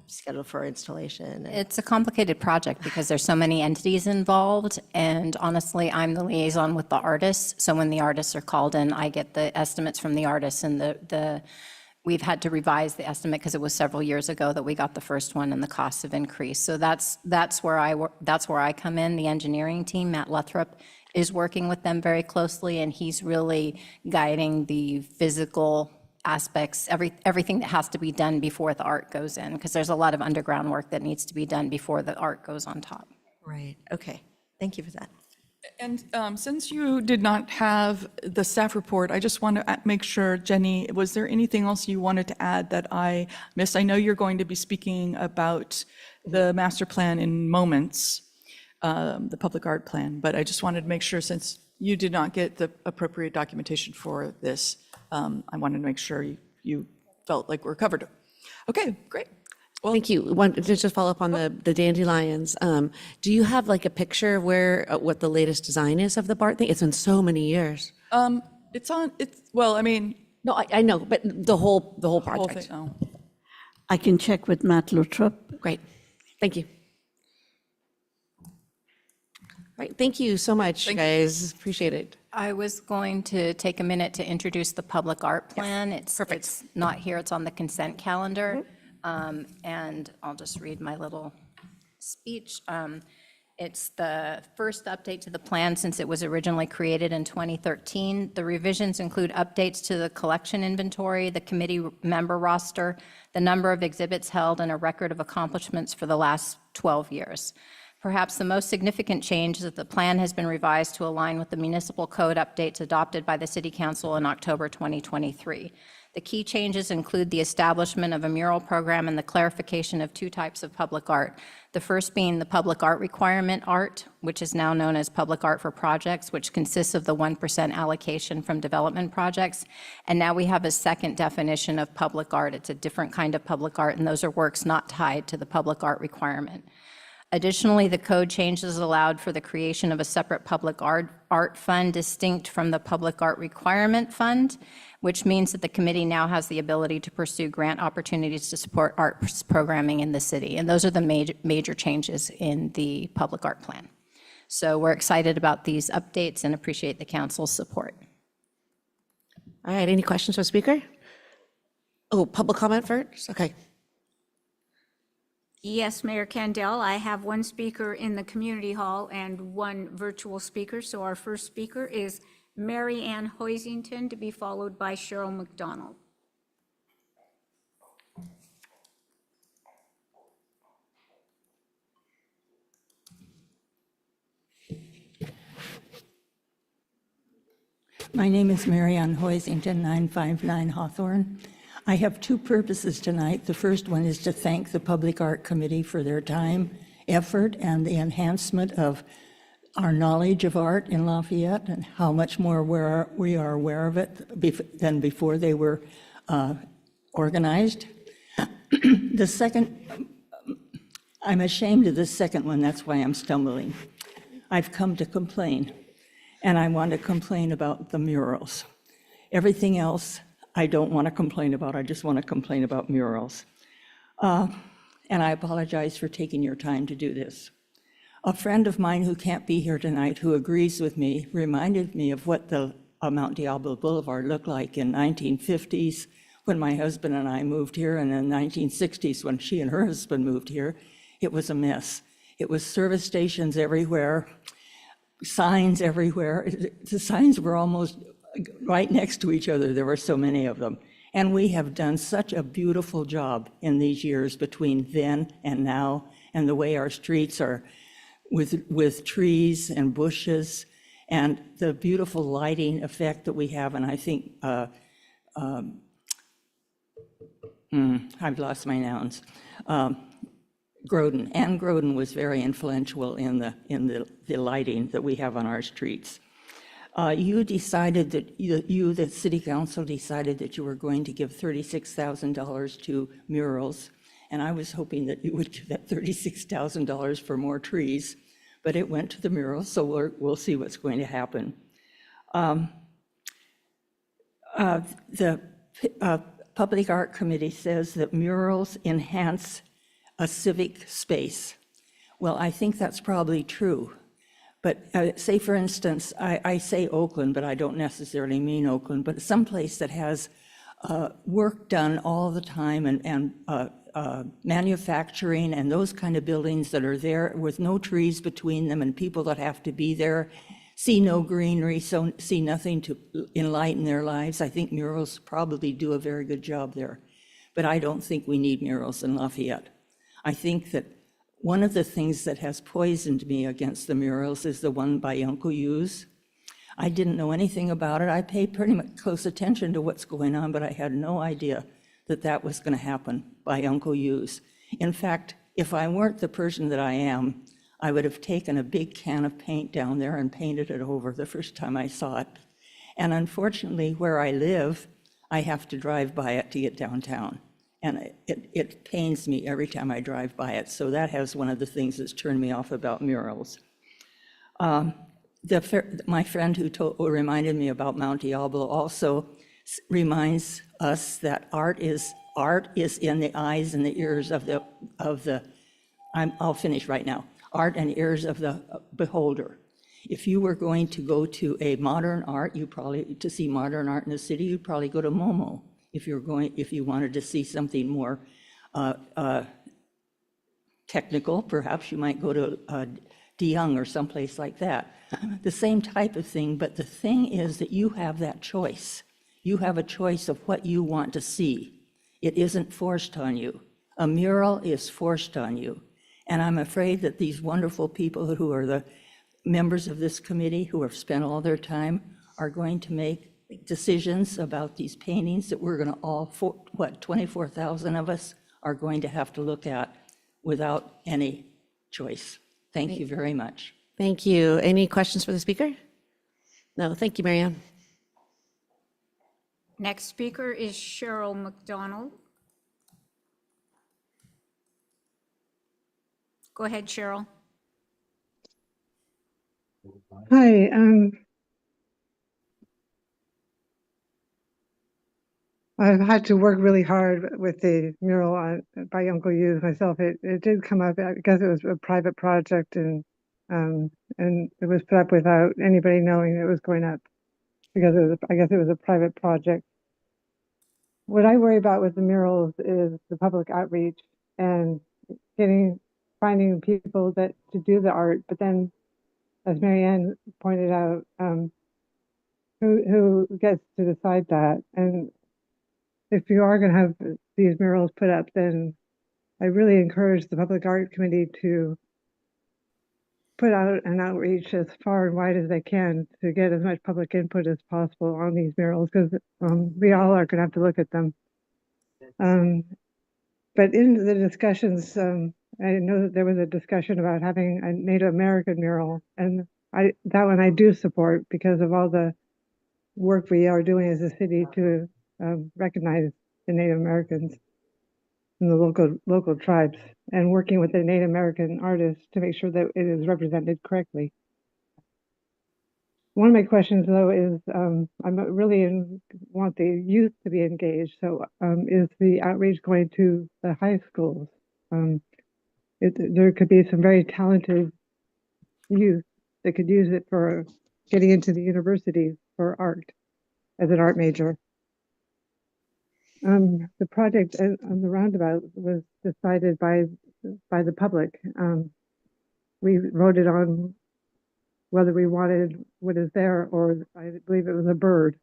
schedule for installation? It's a complicated project because there's so many entities involved, and honestly, I'm the liaison with the artists. So when the artists are called in, I get the estimates from the artists, and we've had to revise the estimate because it was several years ago that we got the first one, and the costs have increased. So that's where I come in. The engineering team, Matt Luthrop, is working with them very closely, and he's really guiding the physical aspects, everything that has to be done before the art goes in, because there's a lot of underground work that needs to be done before the art goes on top. Right, okay. Thank you for that. And since you did not have the staff report, I just want to make sure, Jenny, was there anything else you wanted to add that I missed? I know you're going to be speaking about the master plan in moments, the public art plan, but I just wanted to make sure, since you did not get the appropriate documentation for this, I wanted to make sure you felt like we're covered. Okay, great. Well, Thank you. Just to follow up on the dandelions, do you have like a picture of what the latest design is of the Bart thing? It's been so many years. well, I mean. No, I know, but the whole whole project. thing, oh. I can check with Matt Luttrop. Great. Thank you. All right, thank you so much, guys. Appreciate it. I was going to take a minute to introduce the public art plan. It's not here, it's on the consent calendar. And I'll just read my little speech. It's the first update to the plan since it was originally created in 2013. The revisions include updates to the collection inventory, the committee member roster, the number of exhibits held, and a record of accomplishments for the last 12 years. Perhaps the most significant change is that the plan has been revised to align with the municipal code updates adopted by the City Council in October 2023. The key changes include the establishment of a mural program and the clarification of two types of public art. The first being the public art requirement art, which is now known as public art for projects, which consists of the 1% allocation from development projects. And now we have a second definition of public art. It's a different kind of public art, and those are works not tied to the public art requirement. Additionally, the code changes allowed for the creation of a separate public art fund distinct from the public art requirement fund, which means that the committee now has the ability to pursue grant opportunities to support arts programming in the city. And those are the major changes in the public art plan. So we're excited about these updates and appreciate the council's support. All right, any questions for the speaker? Oh, public comment first? Okay. Yes, Mayor Kendall, I have one speaker in the community hall and one virtual speaker. So our first speaker is Mary Ann Hoisington, to be followed by Cheryl McDonald. My name is Mary Ann Hoisington, 959 Hawthorne. I have two purposes tonight. The first one is to thank the Public Art Committee for their time, effort, and the enhancement of our knowledge of art in Lafayette and how much more we are aware of it than before they were organized. The second, I'm ashamed of the second one, that's why I'm stumbling. I've come to complain, and I want to complain about the murals. Everything else I don't want to complain about, I just want to complain about murals. And I apologize for taking your time to do this. A friend of mine who can't be here tonight, who agrees with me, reminded me of what the Mount Diablo Boulevard looked like in 1950s when my husband and I moved here, and in the 1960s when she and her husband moved here. It was a mess. It was service stations everywhere, signs everywhere. The signs were almost right next to each other. There were so many of them. And we have done such a beautiful job in these years between then and now, and the way our streets are with trees and bushes and the beautiful lighting effect that we have. And I think, I've lost my nouns. Ann Groden was very influential in the lighting that we have on our streets. You decided that, the city council decided that you were going to give $36,000 to murals, and I was hoping that you would give that $36,000 for more trees, but it went to the murals, so we'll see what's going to happen. The Public Art Committee says that murals enhance a civic space. Well, I think that's probably true. But say, for instance, I say Oakland, but I don't necessarily mean Oakland, but someplace that has work done all the time and manufacturing and those kind of buildings that are there with no trees between them and people that have to be there, see no greenery, so see nothing to enlighten their lives. I think murals probably do a very good job there. But I don't think we need murals in Lafayette. I think that one of the things that has poisoned me against the murals is the one by Uncle Hughes. I didn't know anything about it. I paid pretty much close attention to what's going on, but I had no idea that that was going to happen by Uncle Hughes. In fact, if I weren't the person that I am, I would have taken a big can of paint down there and painted it over the first time I saw it. And unfortunately, where I live, I have to drive by it to get downtown. And it pains me every time I drive by it. So that has one of the things that's turned me off about murals. My friend who reminded me about Mount Diablo also reminds us that art is in the eyes and the ears of the I'll finish right now. Art and ears of the beholder. If you were going to go to a modern art, to see modern art in the city, you'd probably go to MoMA. If you wanted to see something more technical, perhaps you might go to DeYoung or someplace like that. The same type of thing, but the thing is that you have that choice. You have a choice of what you want to see. It isn't forced on you. A mural is forced on you. And I'm afraid that these wonderful people who are the members of this committee who have spent all their time are going to make decisions about these paintings that we're going to all, 24,000 of us are going to have to look at without any choice. Thank you very much. Thank you. Any questions for the speaker? No, thank you, Marianne. Next speaker is Cheryl McDonald. Go ahead, Cheryl. Hi, I've had to work really hard with the mural by Uncle Hughes myself. It did come up because it was a private project and it was put up without anybody knowing it was going up because I guess it was a private project. What I worry about with the murals is the public outreach and finding people to do the art, but then, as Marianne pointed out, who gets to decide that? And if you are going to have these murals put up, then I really encourage the Public Art Committee to put out an outreach as far and wide as they can to get as much public input as possible on these murals, because we all are going to have to look at them. But in the discussions, I know that there was a discussion about having a Native American mural, and that one I do support because of all the work we are doing as a city to recognize the Native Americans and the local tribes, and working with the Native American artists to make sure that it is represented correctly. One of my questions, though, is I really want the youth to be engaged. So is the outreach going to the high schools? There could be some very talented youth that could use it for getting into the universities for art as an art major. The project on the roundabout was decided by the public. We voted on whether we wanted what is there, or I believe it was a bird.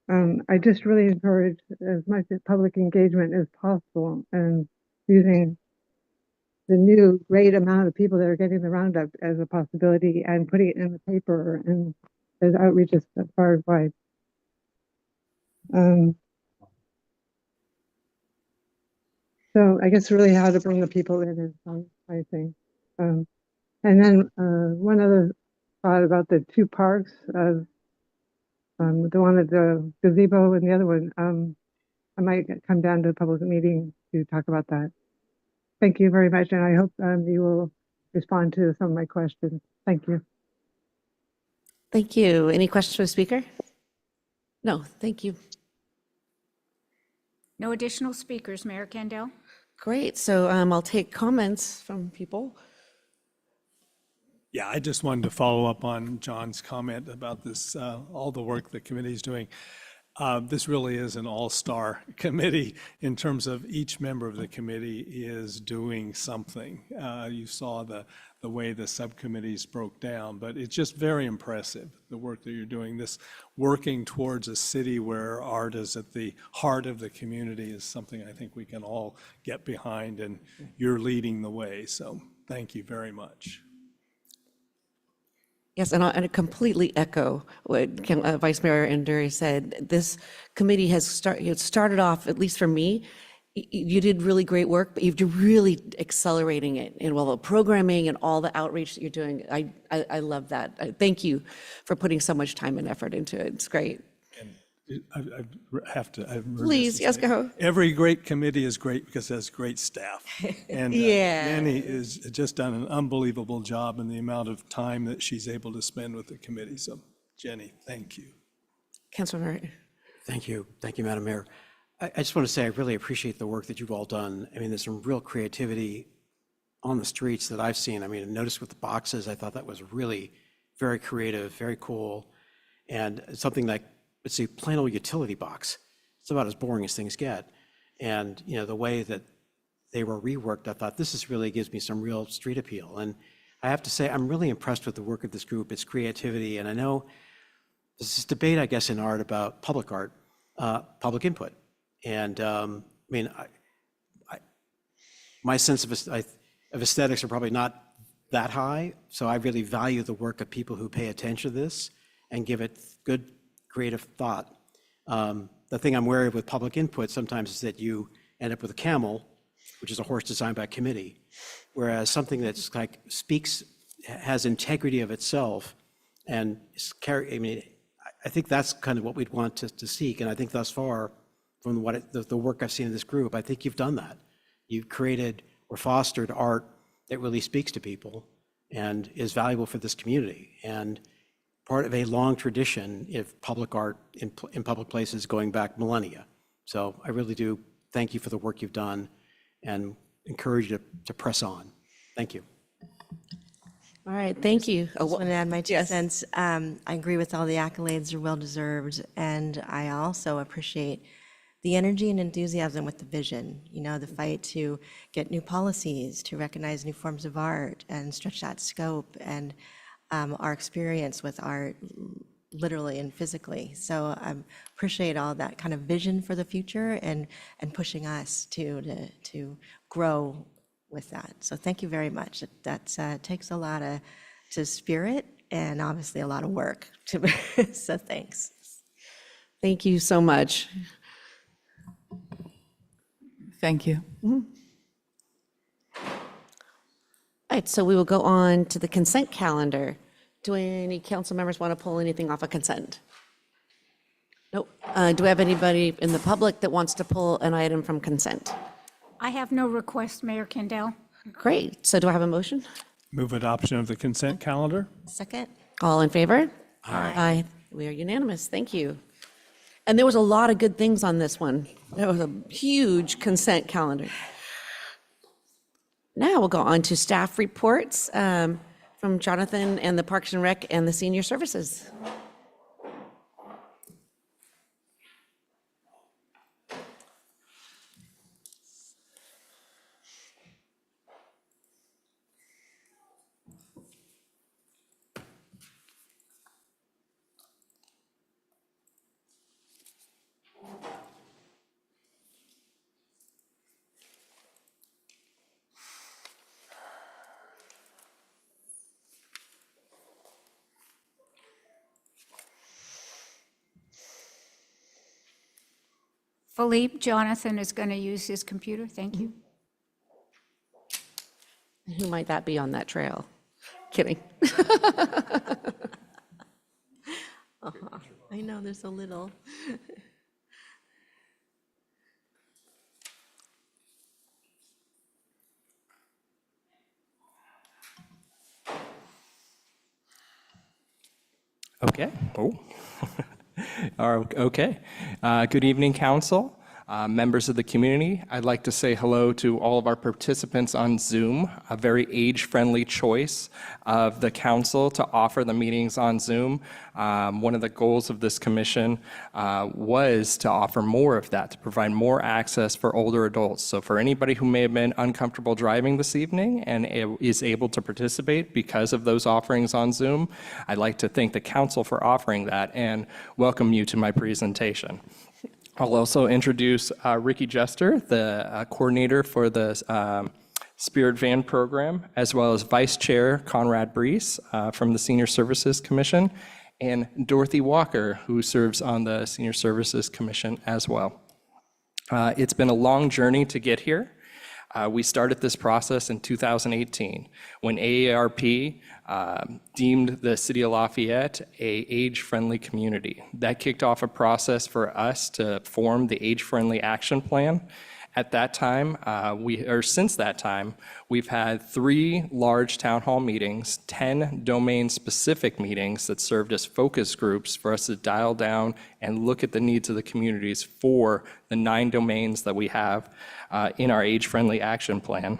I just really encourage as much public engagement as possible and using the new great amount of people that are getting the roundup as a possibility and putting it in the paper and as outreaches far and wide. So I guess really how to bring the people in is my thing. And then one other thought about the two parks, the one at the gazebo and the other one, I might come down to a public meeting to talk about that. Thank you very much, and I hope you will respond to some of my questions. Thank you. Thank you. Any questions for the speaker? No, thank you. No additional speakers, Mayor Kendall. Great. So I'll take comments from people. Yeah, I just wanted to follow up on John's comment about this, all the work the committee is doing. This really is an all-star committee in terms of each member of the committee is doing something. You saw the way the subcommittees broke down, but it's just very impressive, the work that you're doing. This working towards a city where art is at the heart of the community is something I think we can all get behind, and you're leading the way. So thank you very much. Yes, and I completely echo what Vice Mayor Nduri said. This committee has started off, at least for me, you did really great work, but you've really accelerating it in all the programming and all the outreach that you're doing. I love that. Thank you for putting so much time and effort into it. It's great. I have to. Please, yes, go. Every great committee is great because it has great staff. And Yeah. Jenny has just done an unbelievable job in the amount of time that she's able to spend with the committee. So, Jenny, thank you. Councilor. Thank you. Thank you, Madam Mayor. I just want to say I really appreciate the work that you've all done. I mean, there's some real creativity on the streets that I've seen. I mean, I noticed with the boxes, I thought that was really very creative, very cool. And something like, let's see, plain old utility box. It's about as boring as things get. And, you know, the way that they were reworked, I thought this really gives me some real street appeal. And I have to say, I'm really impressed with the work of this group, its creativity, and I know there's this debate, I guess, in art about public art, public input. And I mean, my sense of aesthetics are probably not that high, so I really value the work of people who pay attention to this and give it good creative thought. The thing I'm wary of with public input sometimes is that you end up with a camel, which is a horse designed by a committee, whereas something that's like speaks, has integrity of itself, and I mean, I think that's kind of what we'd want to seek, and I think thus far, from the work I've seen in this group, I think you've done that. You've created or fostered art that really speaks to people and is valuable for this community, and part of a long tradition of public art in public places going back millennia. So I really do thank you for the work you've done and encourage you to press on. Thank you. All right, thank you. I just want to add my 2 cents. I agree with all the accolades, are well-deserved, and I also appreciate the energy and enthusiasm with the vision, you know, the fight to get new policies, to recognize new forms of art and stretch that scope, and our experience with art literally and physically. So I appreciate all that kind of vision for the future and pushing us to grow with that. So thank you very much. That takes a lot to spirit and obviously a lot of work. So thanks. Thank you so much. Thank you. All right, so we will go on to the consent calendar. Do any council members want to pull anything off of consent? Nope. Do we have anybody in the public that wants to pull an item from consent? I have no request, Mayor Kendall. Great. So do I have a motion? Move adoption of the consent calendar. Second? All in favor? Aye. We are unanimous. Thank you. And there was a lot of good things on this one. There was a huge consent calendar. Now we'll go on to staff reports from Jonathan and the Parks and Rec and the Senior Services. Philippe, Jonathan is going to use his computer. Thank you. Who might that be on that trail? Kidding. I know, there's a little. Okay. Oh. Okay. Good evening, council, members of the community. I'd like to say hello to all of our participants on Zoom, a very age-friendly choice of the council to offer the meetings on Zoom. One of the goals of this commission was to offer more of that, to provide more access for older adults. So for anybody who may have been uncomfortable driving this evening and is able to participate because of those offerings on Zoom, I'd like to thank the council for offering that and welcome you to my presentation. I'll also introduce Ricky Jester, the coordinator for the Spirit Van program, as well as Vice Chair Conrad Brees from the Senior Services Commission, and Dorothy Walker, who serves on the Senior Services Commission as well. It's been a long journey to get here. We started this process in 2018 when AARP deemed the city of Lafayette a age-friendly community. That kicked off a process for us to form the age-friendly action plan. At that time, since that time, we've had 3 large town hall meetings, 10 domain-specific meetings that served as focus groups for us to dial down and look at the needs of the communities for the 9 domains that we have in our age-friendly action plan.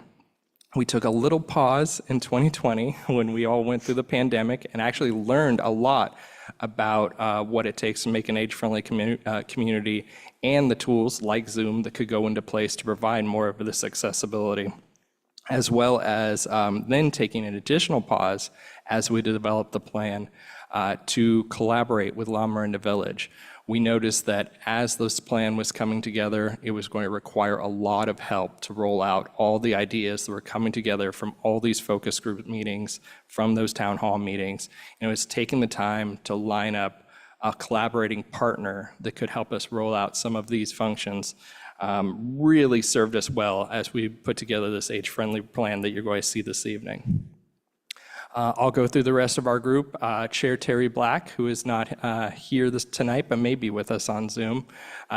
We took a little pause in 2020 when we all went through the pandemic and actually learned a lot about what it takes to make an age-friendly community and the tools like Zoom that could go into place to provide more of this accessibility. as well as then taking an additional pause as we develop the plan to collaborate with La Miranda Village. We noticed that as this plan was coming together, it was going to require a lot of help to roll out all the ideas that were coming together from all these focus group meetings, from those town hall meetings. And it was taking the time to line up a collaborating partner that could help us roll out some of these functions. Really served us well as we put together this age-friendly plan that you're going to see this evening. I'll go through the rest of our group. Chair Terry Black, who is not here tonight, but may be with us on Zoom.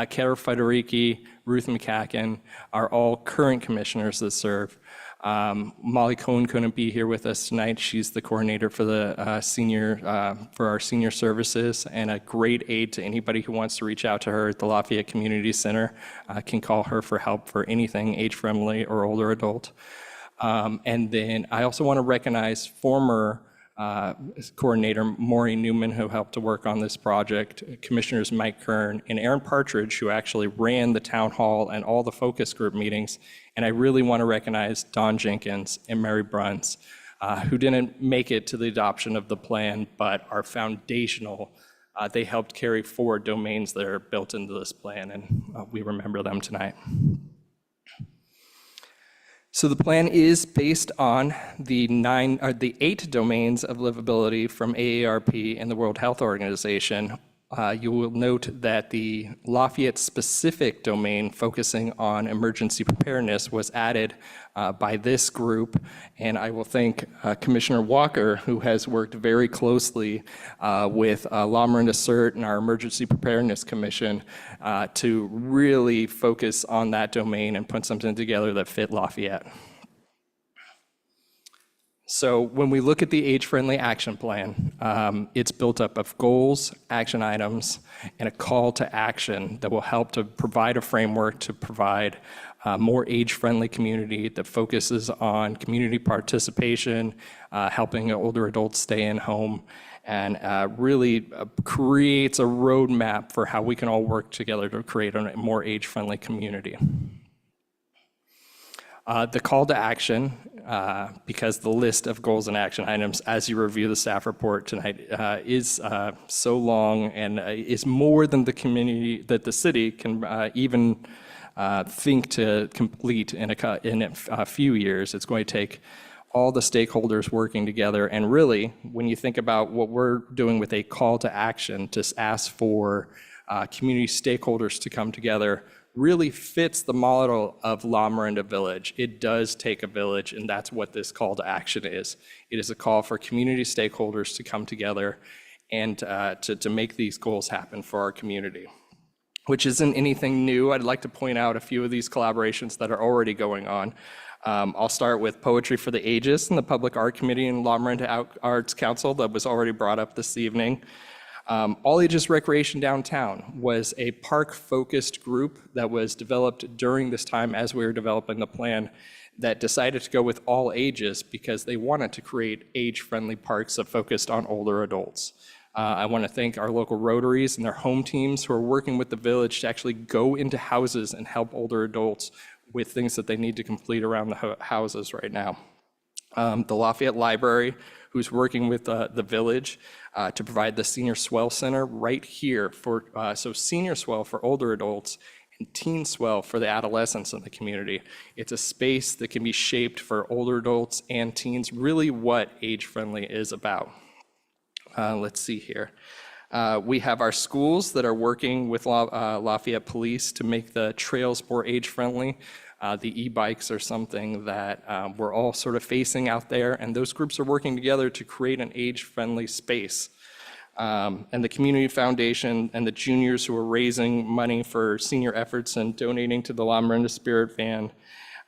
Kara Federici, Ruth McCacken are all current commissioners that serve. Molly Cohen couldn't be here with us tonight. She's the coordinator for the for our senior services, and a great aid to anybody who wants to reach out to her at the Lafayette Community Center. Can call her for help for anything age-friendly or older adult. And then I also want to recognize former coordinator Maureen Newman, who helped to work on this project, Commissioners Mike Kern and Aaron Partridge, who actually ran the town hall and all the focus group meetings. And I really want to recognize Don Jenkins and Mary Bruns, who didn't make it to the adoption of the plan, but are foundational. They helped carry forward domains that are built into this plan, and we remember them tonight. So the plan is based on the 8 domains of livability from AARP and the World Health Organization. You will note that the Lafayette specific domain focusing on emergency preparedness was added by this group, and I will thank Commissioner Walker, who has worked very closely with La Miranda CERT and our Emergency Preparedness Commission to really focus on that domain and put something together that fit Lafayette. So when we look at the age-friendly action plan, it's built up of goals, action items, and a call to action that will help to provide a framework to provide a more age-friendly community that focuses on community participation, helping older adults stay in home, and really creates a roadmap for how we can all work together to create a more age-friendly community. The call to action, because the list of goals and action items as you review the staff report tonight is so long and is more than the community that the city can even think to complete in a few years. It's going to take all the stakeholders working together, and really, when you think about what we're doing with a call to action to ask for community stakeholders to come together, really fits the model of La Miranda Village. It does take a village, and that's what this call to action is. It is a call for community stakeholders to come together and to make these goals happen for our community, which isn't anything new. I'd like to point out a few of these collaborations that are already going on. I'll start with Poetry for the Ages and the Public Art Committee and La Miranda Arts Council that was already brought up this evening. All Ages Recreation Downtown was a park-focused group that was developed during this time as we were developing the plan that decided to go with all ages because they wanted to create age-friendly parks that focused on older adults. I want to thank our local Rotaries and their home teams who are working with the village to actually go into houses and help older adults with things that they need to complete around the houses right now. The Lafayette Library, who's working with the village to provide the Senior Swell Center right here for, so Senior Swell for older adults and Teen Swell for the adolescents in the community. It's a space that can be shaped for older adults and teens, really what age-friendly is about. Let's see here. We have our schools that are working with Lafayette Police to make the trails more age-friendly. The e-bikes are something that we're all sort of facing out there, and those groups are working together to create an age-friendly space. And the Community Foundation and the juniors who are raising money for senior efforts and donating to the La Miranda Spirit Van,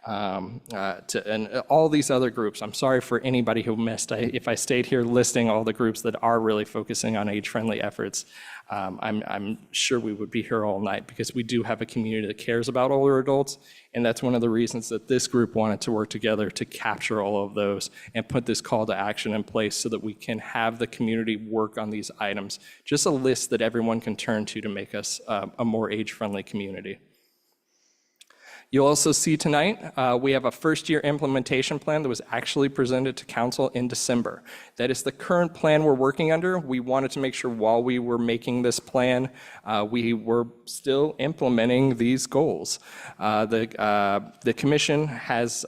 and all these other groups. I'm sorry for anybody who missed. If I stayed here listing all the groups that are really focusing on age-friendly efforts, I'm sure we would be here all night because we do have a community that cares about older adults, and that's one of the reasons that this group wanted to work together to capture all of those and put this call to action in place so that we can have the community work on these items. Just a list that everyone can turn to make us a more age-friendly community. You'll also see tonight, we have a first-year implementation plan that was actually presented to council in December. That is the current plan we're working under. We wanted to make sure while we were making this plan, we were still implementing these goals. The commission has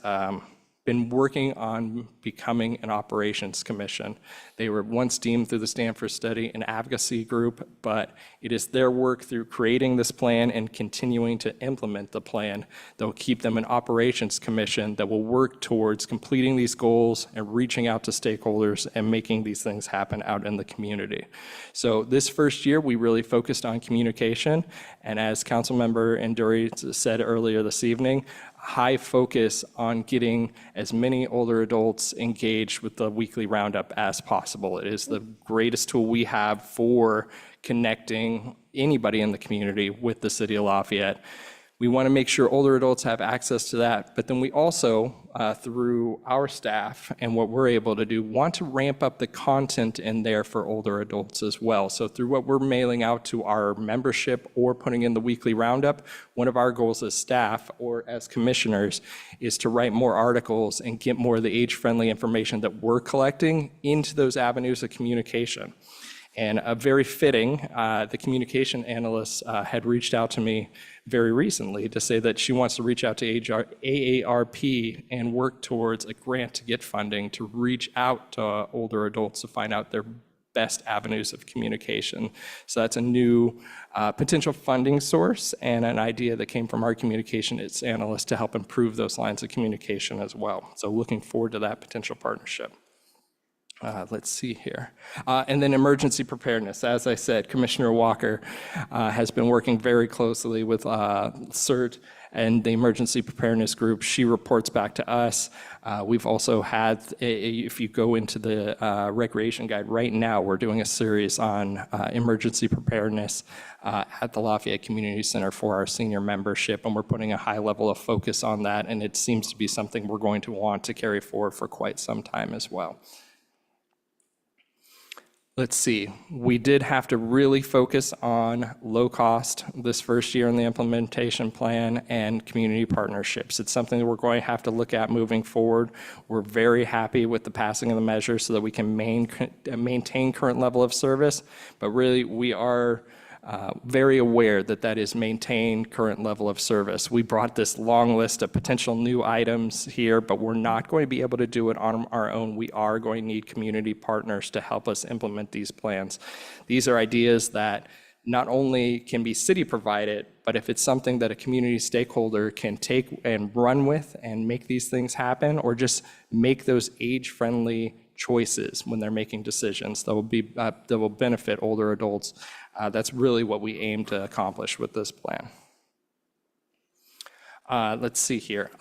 been working on becoming an operations commission. They were once deemed through the Stanford study an advocacy group, but it is their work through creating this plan and continuing to implement the plan that will keep them an operations commission that will work towards completing these goals and reaching out to stakeholders and making these things happen out in the community. So this first year, we really focused on communication, and as Councilmember Nduri said earlier this evening, high focus on getting as many older adults engaged with the weekly roundup as possible. It is the greatest tool we have for connecting anybody in the community with the city of Lafayette. We want to make sure older adults have access to that, but then we also, through our staff and what we're able to do, want to ramp up the content in there for older adults as well. So through what we're mailing out to our membership or putting in the weekly roundup, one of our goals as staff or as commissioners is to write more articles and get more of the age-friendly information that we're collecting into those avenues of communication. And very fitting, the communication analyst had reached out to me very recently to say that she wants to reach out to AARP and work towards a grant to get funding to reach out to older adults to find out their best avenues of communication. So that's a new potential funding source and an idea that came from our communication analyst to help improve those lines of communication as well. So looking forward to that potential partnership. Let's see here. And then emergency preparedness. As I said, Commissioner Walker has been working very closely with CERT and the emergency preparedness group. She reports back to us. We've also had, if you go into the recreation guide right now, we're doing a series on emergency preparedness at the Lafayette Community Center for our senior membership, and we're putting a high level of focus on that, and it seems to be something we're going to want to carry forward for quite some time as well. Let's see, we did have to really focus on low cost this first year in the implementation plan and community partnerships. It's something that we're going to have to look at moving forward. We're very happy with the passing of the measure so that we can maintain current level of service, but really we are very aware that that is maintain current level of service. We brought this long list of potential new items here, but we're not going to be able to do it on our own. We are going to need community partners to help us implement these plans. These are ideas that not only can be city provided, but if it's something that a community stakeholder can take and run with and make these things happen, or just make those age-friendly choices when they're making decisions that will benefit older adults. That's really what we aim to accomplish with this plan. Let's see here.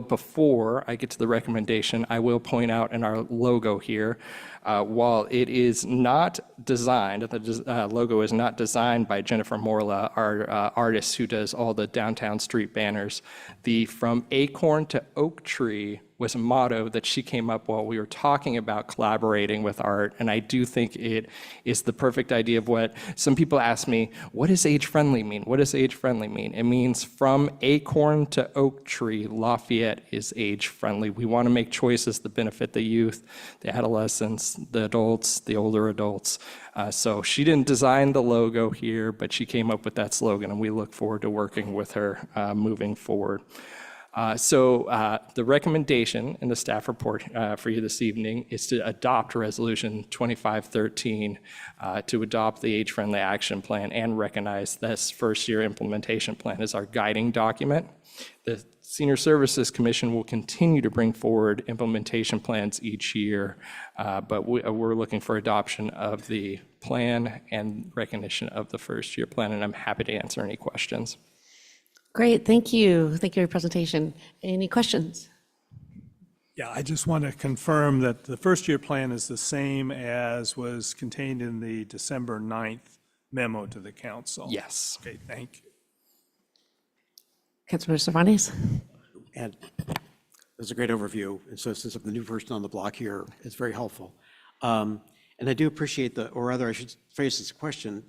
Before I get to the recommendation, I will point out in our logo here, while it is not designed, the logo is not designed by Jennifer Morla, our artist who does all the downtown street banners. The From Acorn to Oak Tree was a motto that she came up while we were talking about collaborating with art, and I do think it is the perfect idea of what some people ask me, what does age-friendly mean? What does age-friendly mean? It means from acorn to oak tree, Lafayette is age-friendly. We want to make choices that benefit the youth, the adolescents, the adults, the older adults. So she didn't design the logo here, but she came up with that slogan, and we look forward to working with her moving forward. The recommendation in the staff report for you this evening is to adopt Resolution 2513 to adopt the Age-Friendly Action Plan and recognize this first-year implementation plan as our guiding document. The Senior Services Commission will continue to bring forward implementation plans each year, but we're looking for adoption of the plan and recognition of the first-year plan, and I'm happy to answer any questions. Great, thank you. Thank you for your presentation. Any questions? Yeah, I just want to confirm that the first-year plan is the same as was contained in the December 9th memo to the council. Yes. Okay, thank you. Councilmember Cervantes? And that's a great overview. And so since I'm the new person on the block here, it's very helpful. And I do appreciate or rather I should phrase this question,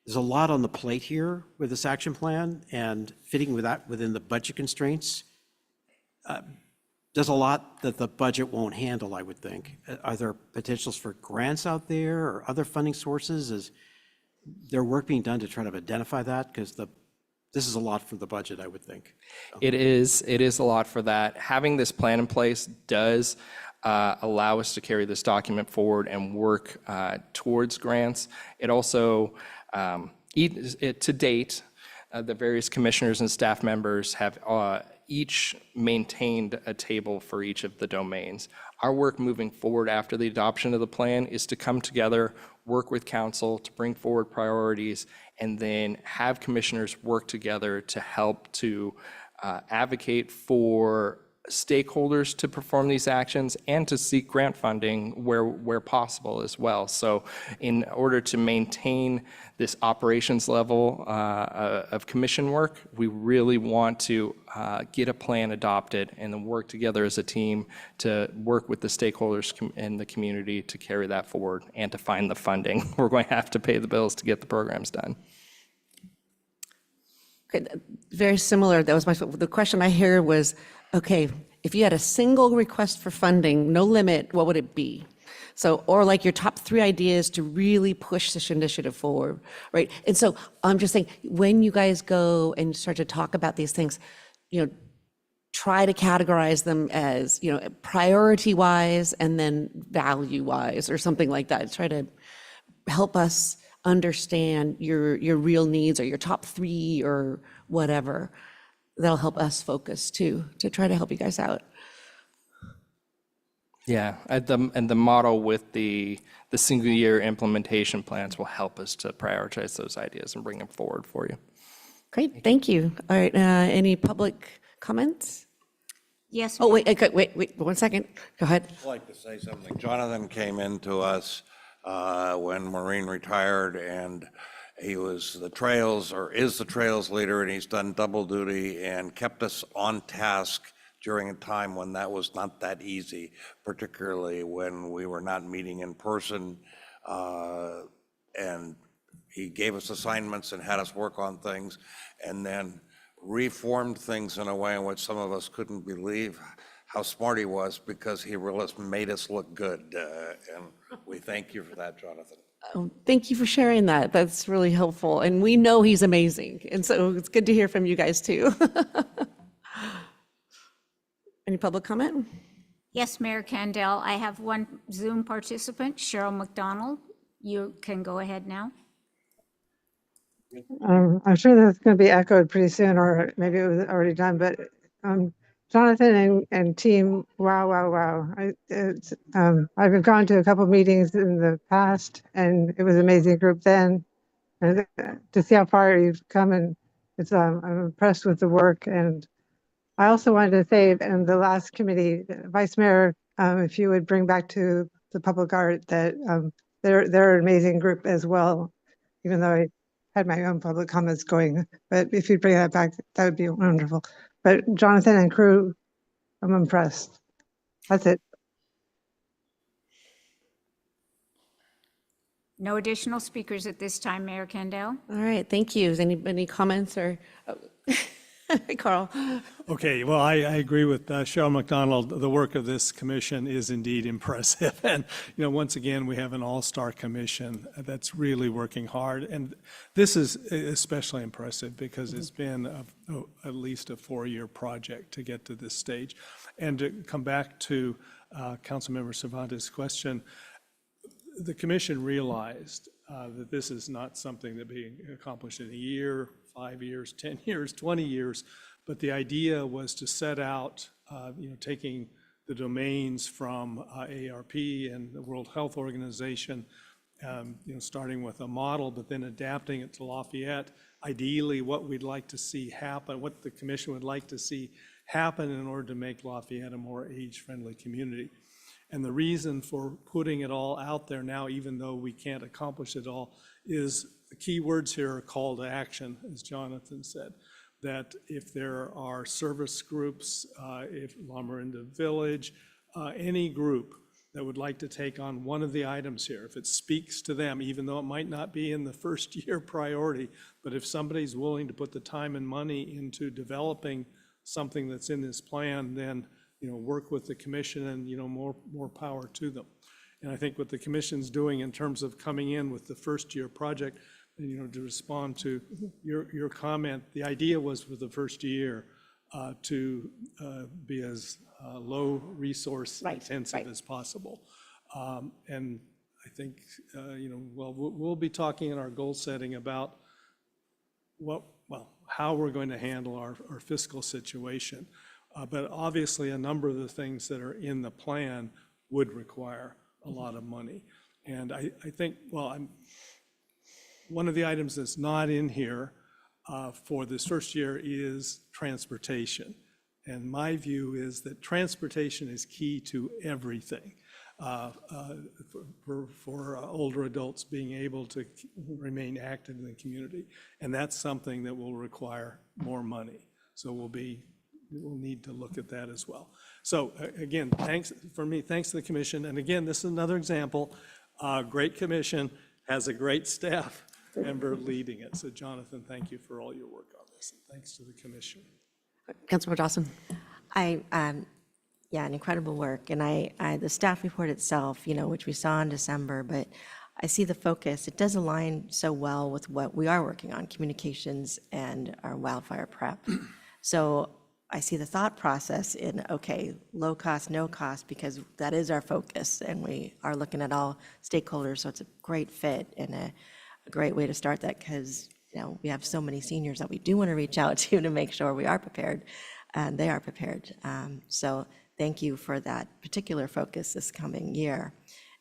there's a lot on the plate here with this action plan, and fitting with that within the budget constraints. There's a lot that the budget won't handle, I would think. Are there potentials for grants out there or other funding sources? Is there work being done to try to identify that? Because this is a lot for the budget, I would think. It is a lot for that. Having this plan in place does allow us to carry this document forward and work towards grants. It also, to date, the various commissioners and staff members have each maintained a table for each of the domains. Our work moving forward after the adoption of the plan is to come together, work with council to bring forward priorities, and then have commissioners work together to help to advocate for stakeholders to perform these actions and to seek grant funding where possible as well. So in order to maintain this operations level of commission work, we really want to get a plan adopted and then work together as a team to work with the stakeholders in the community to carry that forward and to find the funding. We're going to have to pay the bills to get the programs done. Okay, very similar. That was the question I hear was, okay, if you had a single request for funding, no limit, what would it be? So, or like your top 3 ideas to really push this initiative forward, right? And so I'm just saying, when you guys go and start to talk about these things, try to categorize them as, priority-wise and then value-wise or something like that. Try to help us understand your real needs or your top 3 or whatever. That'll help us focus too, to try to help you guys out. Yeah, and the model with the single year implementation plans will help us to prioritize those ideas and bring them forward for you. Great, thank you. All right, any public comments? Yes. Oh, wait, 1 second. Go ahead. I'd like to say something. Jonathan came into us when Maureen retired, and he was the trails leader, and he's done double duty and kept us on task during a time when that was not that easy, particularly when we were not meeting in person. And he gave us assignments and had us work on things, and then reformed things in a way in which some of us couldn't believe how smart he was, because he really made us look good. And we thank you for that, Jonathan. Oh, thank you for sharing that. That's really helpful. And we know he's amazing. And so it's good to hear from you guys too. Any public comment? Yes, Mayor Kandel, I have one Zoom participant, Cheryl McDonald. You can go ahead now. I'm sure that's going to be echoed pretty soon, or maybe it was already done, but Jonathan and team, wow. I've gone to a couple meetings in the past, and it was an amazing group then. And to see how far you've come, and I'm impressed with the work. And I also wanted to say, in the last committee, Vice Mayor, if you would bring back to the public art that they're an amazing group as well, even though I had my own public comments going. But if you'd bring that back, that would be wonderful. But Jonathan and crew, I'm impressed. That's it. No additional speakers at this time, Mayor Kandel. All right, thank you. Is any comments or, Carl? Okay, well, I agree with Cheryl McDonald. The work of this commission is indeed impressive. And, once again, we have an all-star commission that's really working hard. And this is especially impressive because it's been at least a 4-year project to get to this stage. And to come back to Councilmember Cervantes' question, the commission realized that this is not something that being accomplished in a year, 5 years, 10 years, 20 years, but the idea was to set out, taking the domains from AARP and the World Health Organization, starting with a model, but then adapting it to Lafayette. Ideally, what we'd like to see happen, what the commission would like to see happen in order to make Lafayette a more age-friendly community. And the reason for putting it all out there now, even though we can't accomplish it all, is the key words here are call to action, as Jonathan said, that if there are service groups, if Loma Linda Village, any group that would like to take on one of the items here, if it speaks to them, even though it might not be in the first year priority, but if somebody's willing to put the time and money into developing something that's in this plan, then, work with the commission and, more power to them. And I think what the commission's doing in terms of coming in with the first year project, to respond to your comment, the idea was for the first year to be as low resource intensive as possible. And I think, we'll be talking in our goal setting about how we're going to handle our fiscal situation. But obviously, a number of the things that are in the plan would require a lot of money. And I think, one of the items that's not in here for this first year is transportation. And my view is that transportation is key to everything for older adults being able to remain active in the community. And that's something that will require more money. So we'll need to look at that as well. So again, thanks to the commission. And again, this is another example. Great commission has a great staff member leading it. So Jonathan, thank you for all your work on this. And thanks to the commission. Councilmember Dawson. Yeah, an incredible work. And the staff report itself, which we saw in December, but I see the focus. It does align so well with what we are working on, communications and our wildfire prep. So I see the thought process in, okay, low cost, no cost, because that is our focus. And we are looking at all stakeholders. So it's a great fit and a great way to start that, because we have so many seniors that we do want to reach out to make sure we are prepared and they are prepared. So thank you for that particular focus this coming year.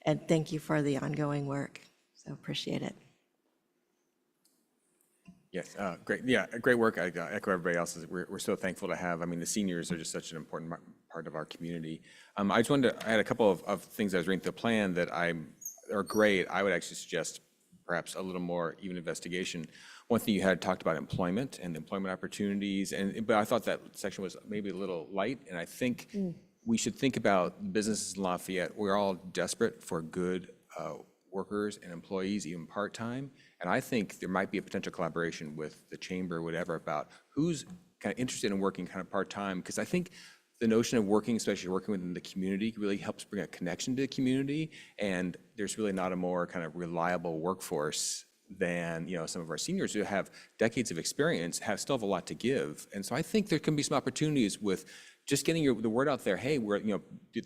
And thank you for the ongoing work. So appreciate it. Yes, great. Yeah, great work. I echo everybody else's. We're so thankful to have. I mean, the seniors are just such an important part of our community. I had a couple of things I was reading through the plan that are great. I would actually suggest perhaps a little more even investigation. One thing you had talked about employment and employment opportunities, but I thought that section was maybe a little light, and I think we should think about businesses in Lafayette. We're all desperate for good workers and employees, even part-time, and I think there might be a potential collaboration with the chamber, whatever, about who's kind of interested in working kind of part-time, because I think the notion of working, especially working within the community, really helps bring a connection to the community, and there's really not a more kind of reliable workforce than some of our seniors who have decades of experience, still have a lot to give. And so I think there can be some opportunities with just getting the word out there. Hey,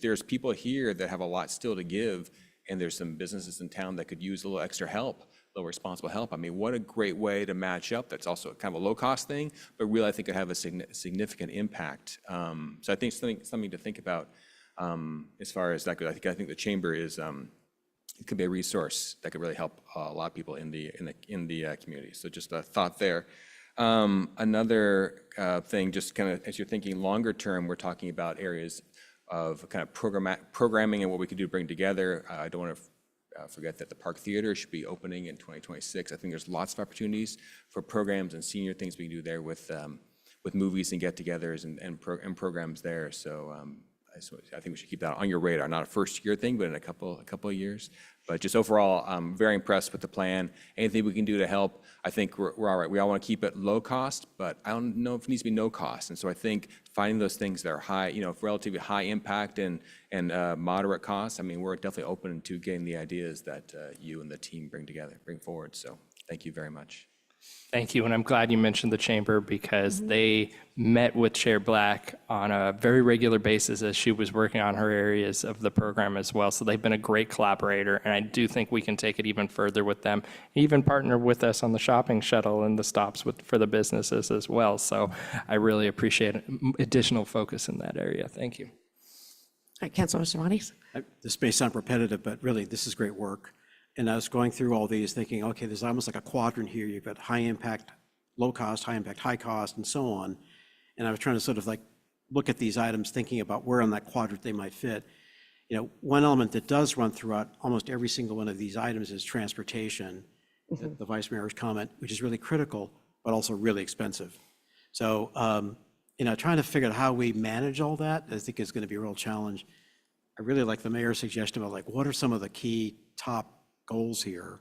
there's people here that have a lot still to give, and there's some businesses in town that could use a little extra help, a little responsible help. I mean, what a great way to match up. That's also kind of a low-cost thing, but really I think could have a significant impact. So I think something to think about as far as that goes. I think the chamber is. It could be a resource that could really help a lot of people in the community. So just a thought there. Another thing, just kind of as you're thinking longer term, we're talking about areas of kind of programming and what we could do to bring together. I don't want to forget that the Park Theater should be opening in 2026. I think there's lots of opportunities for programs and senior things we can do there with movies and get-togethers and programs there. So I think we should keep that on your radar, not a first-year thing, but in a couple of years. But just overall, I'm very impressed with the plan. Anything we can do to help, I think we're all right. We all want to keep it low cost, but I don't know if it needs to be no cost. And so I think finding those things that are high, relatively high impact and moderate cost, I mean, we're definitely open to getting the ideas that you and the team bring forward. So thank you very much. Thank you, and I'm glad you mentioned the chamber because they met with Chair Black on a very regular basis as she was working on her areas of the program as well. So they've been a great collaborator, and I do think we can take it even further with them, even partner with us on the shopping shuttle and the stops for the businesses as well. So I really appreciate additional focus in that area. Thank you. All right, Councilor Serranis. This may sound repetitive, but really, this is great work. And I was going through all these thinking, okay, there's almost like a quadrant here. You've got high impact, low cost, high impact, high cost, and so on. And I was trying to sort of like look at these items, thinking about where on that quadrant they might fit. One element that does run throughout almost every single one of these items is transportation, the Vice Mayor's comment, which is really critical, but also really expensive. So, trying to figure out how we manage all that, I think is going to be a real challenge. I really like the mayor's suggestion about like, what are some of the key top goals here?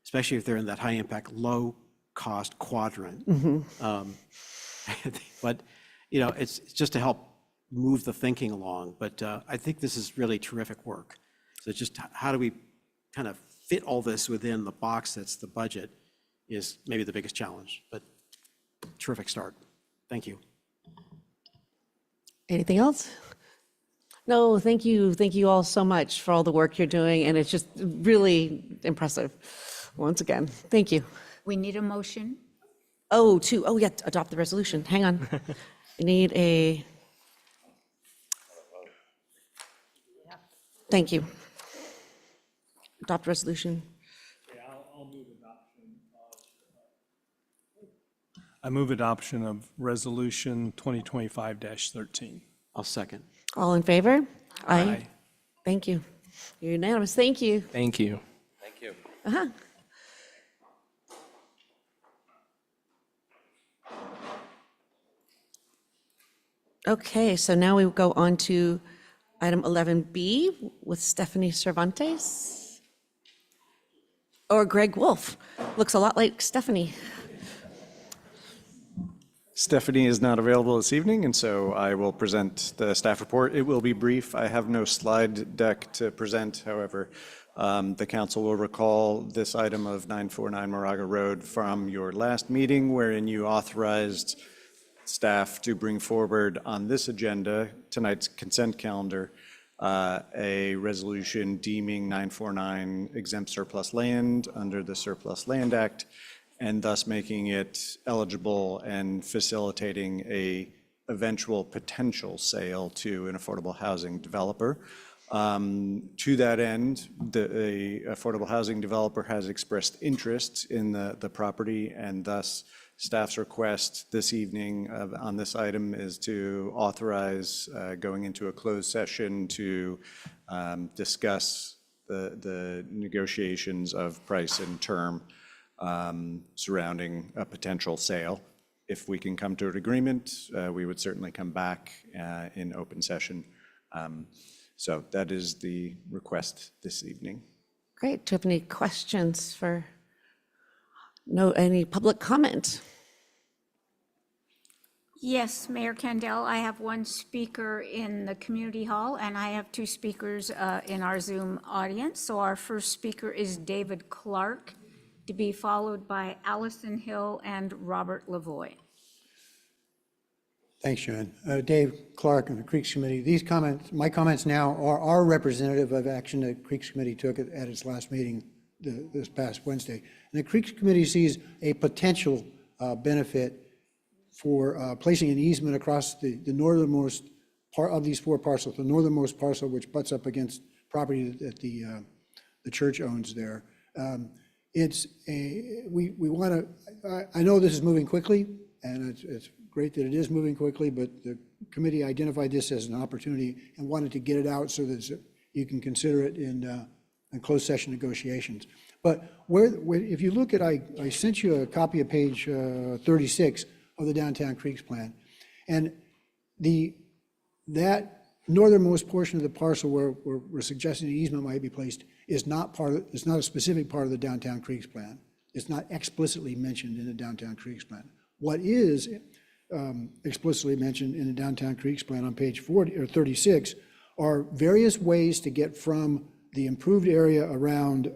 Especially if they're in that high impact, low cost quadrant. But, it's just to help move the thinking along. But I think this is really terrific work. So just how do we kind of fit all this within the box that's the budget is maybe the biggest challenge, but terrific start. Thank you. Anything else? No, thank you. Thank you all so much for all the work you're doing, and it's just really impressive. Once again, thank you. We need a motion. Oh, yeah, adopt the resolution. Hang on. I need a, thank you. Adopt resolution. I move adoption of Resolution 2025-13. I'll second. All in favor? Aye. Thank you. You're unanimous. Thank you. Thank you. Thank you. Uh-huh. Okay, so now we go on to item 11B with Stephanie Cervantes. Or Greg Wolf. Looks a lot like Stephanie. Stephanie is not available this evening, and so I will present the staff report. It will be brief. I have no slide deck to present. However, the council will recall this item of 949 Moraga Road from your last meeting, wherein you authorized staff to bring forward on this agenda, tonight's consent calendar, a resolution deeming 949 exempt surplus land under the Surplus Land Act, and thus making it eligible and facilitating a eventual potential sale to an affordable housing developer. To that end, the affordable housing developer has expressed interest in the property, and thus staff's request this evening on this item is to authorize going into a closed session to discuss the negotiations of price and term surrounding a potential sale. If we can come to an agreement, we would certainly come back in open session. So that is the request this evening. Great. Do you have any questions for, any public comment? Yes, Mayor Kendall, I have one speaker in the community hall, and I have two speakers in our Zoom audience. So our first speaker is David Clark, to be followed by Allison Hill and Robert Lavoie. Thanks, Sharon. Dave Clark and the Creeks Committee. These comments, my comments now are representative of action the Creeks Committee took at its last meeting this past Wednesday. And the Creeks Committee sees a potential benefit for placing an easement across the northernmost part of these four parcels, the northernmost parcel which butts up against property that the church owns there. We want to, I know this is moving quickly, and it's great that it is moving quickly, but the committee identified this as an opportunity and wanted to get it out so that you can consider it in closed session negotiations. But if you look at, I sent you a copy of page 36 of the Downtown Creeks Plan, and that northernmost portion of the parcel where we're suggesting the easement might be placed is not it's not a specific part of the Downtown Creeks Plan. It's not explicitly mentioned in the Downtown Creeks Plan. What is explicitly mentioned in the Downtown Creeks Plan on page 40 or 36 are various ways to get from the improved area around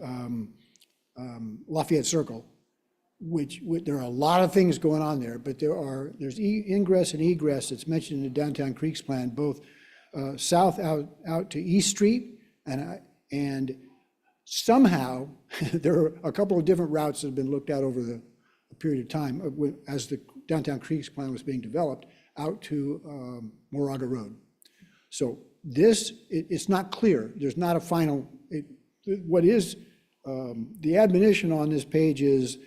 Lafayette Circle, which there are a lot of things going on there, but there's ingress and egress that's mentioned in the Downtown Creeks Plan, both south out to East Street, and somehow there are a couple of different routes that have been looked at over a period of time as the Downtown Creeks Plan was being developed out to Moraga Road. So it's not clear. There's not a final, what is, the admonition on this page is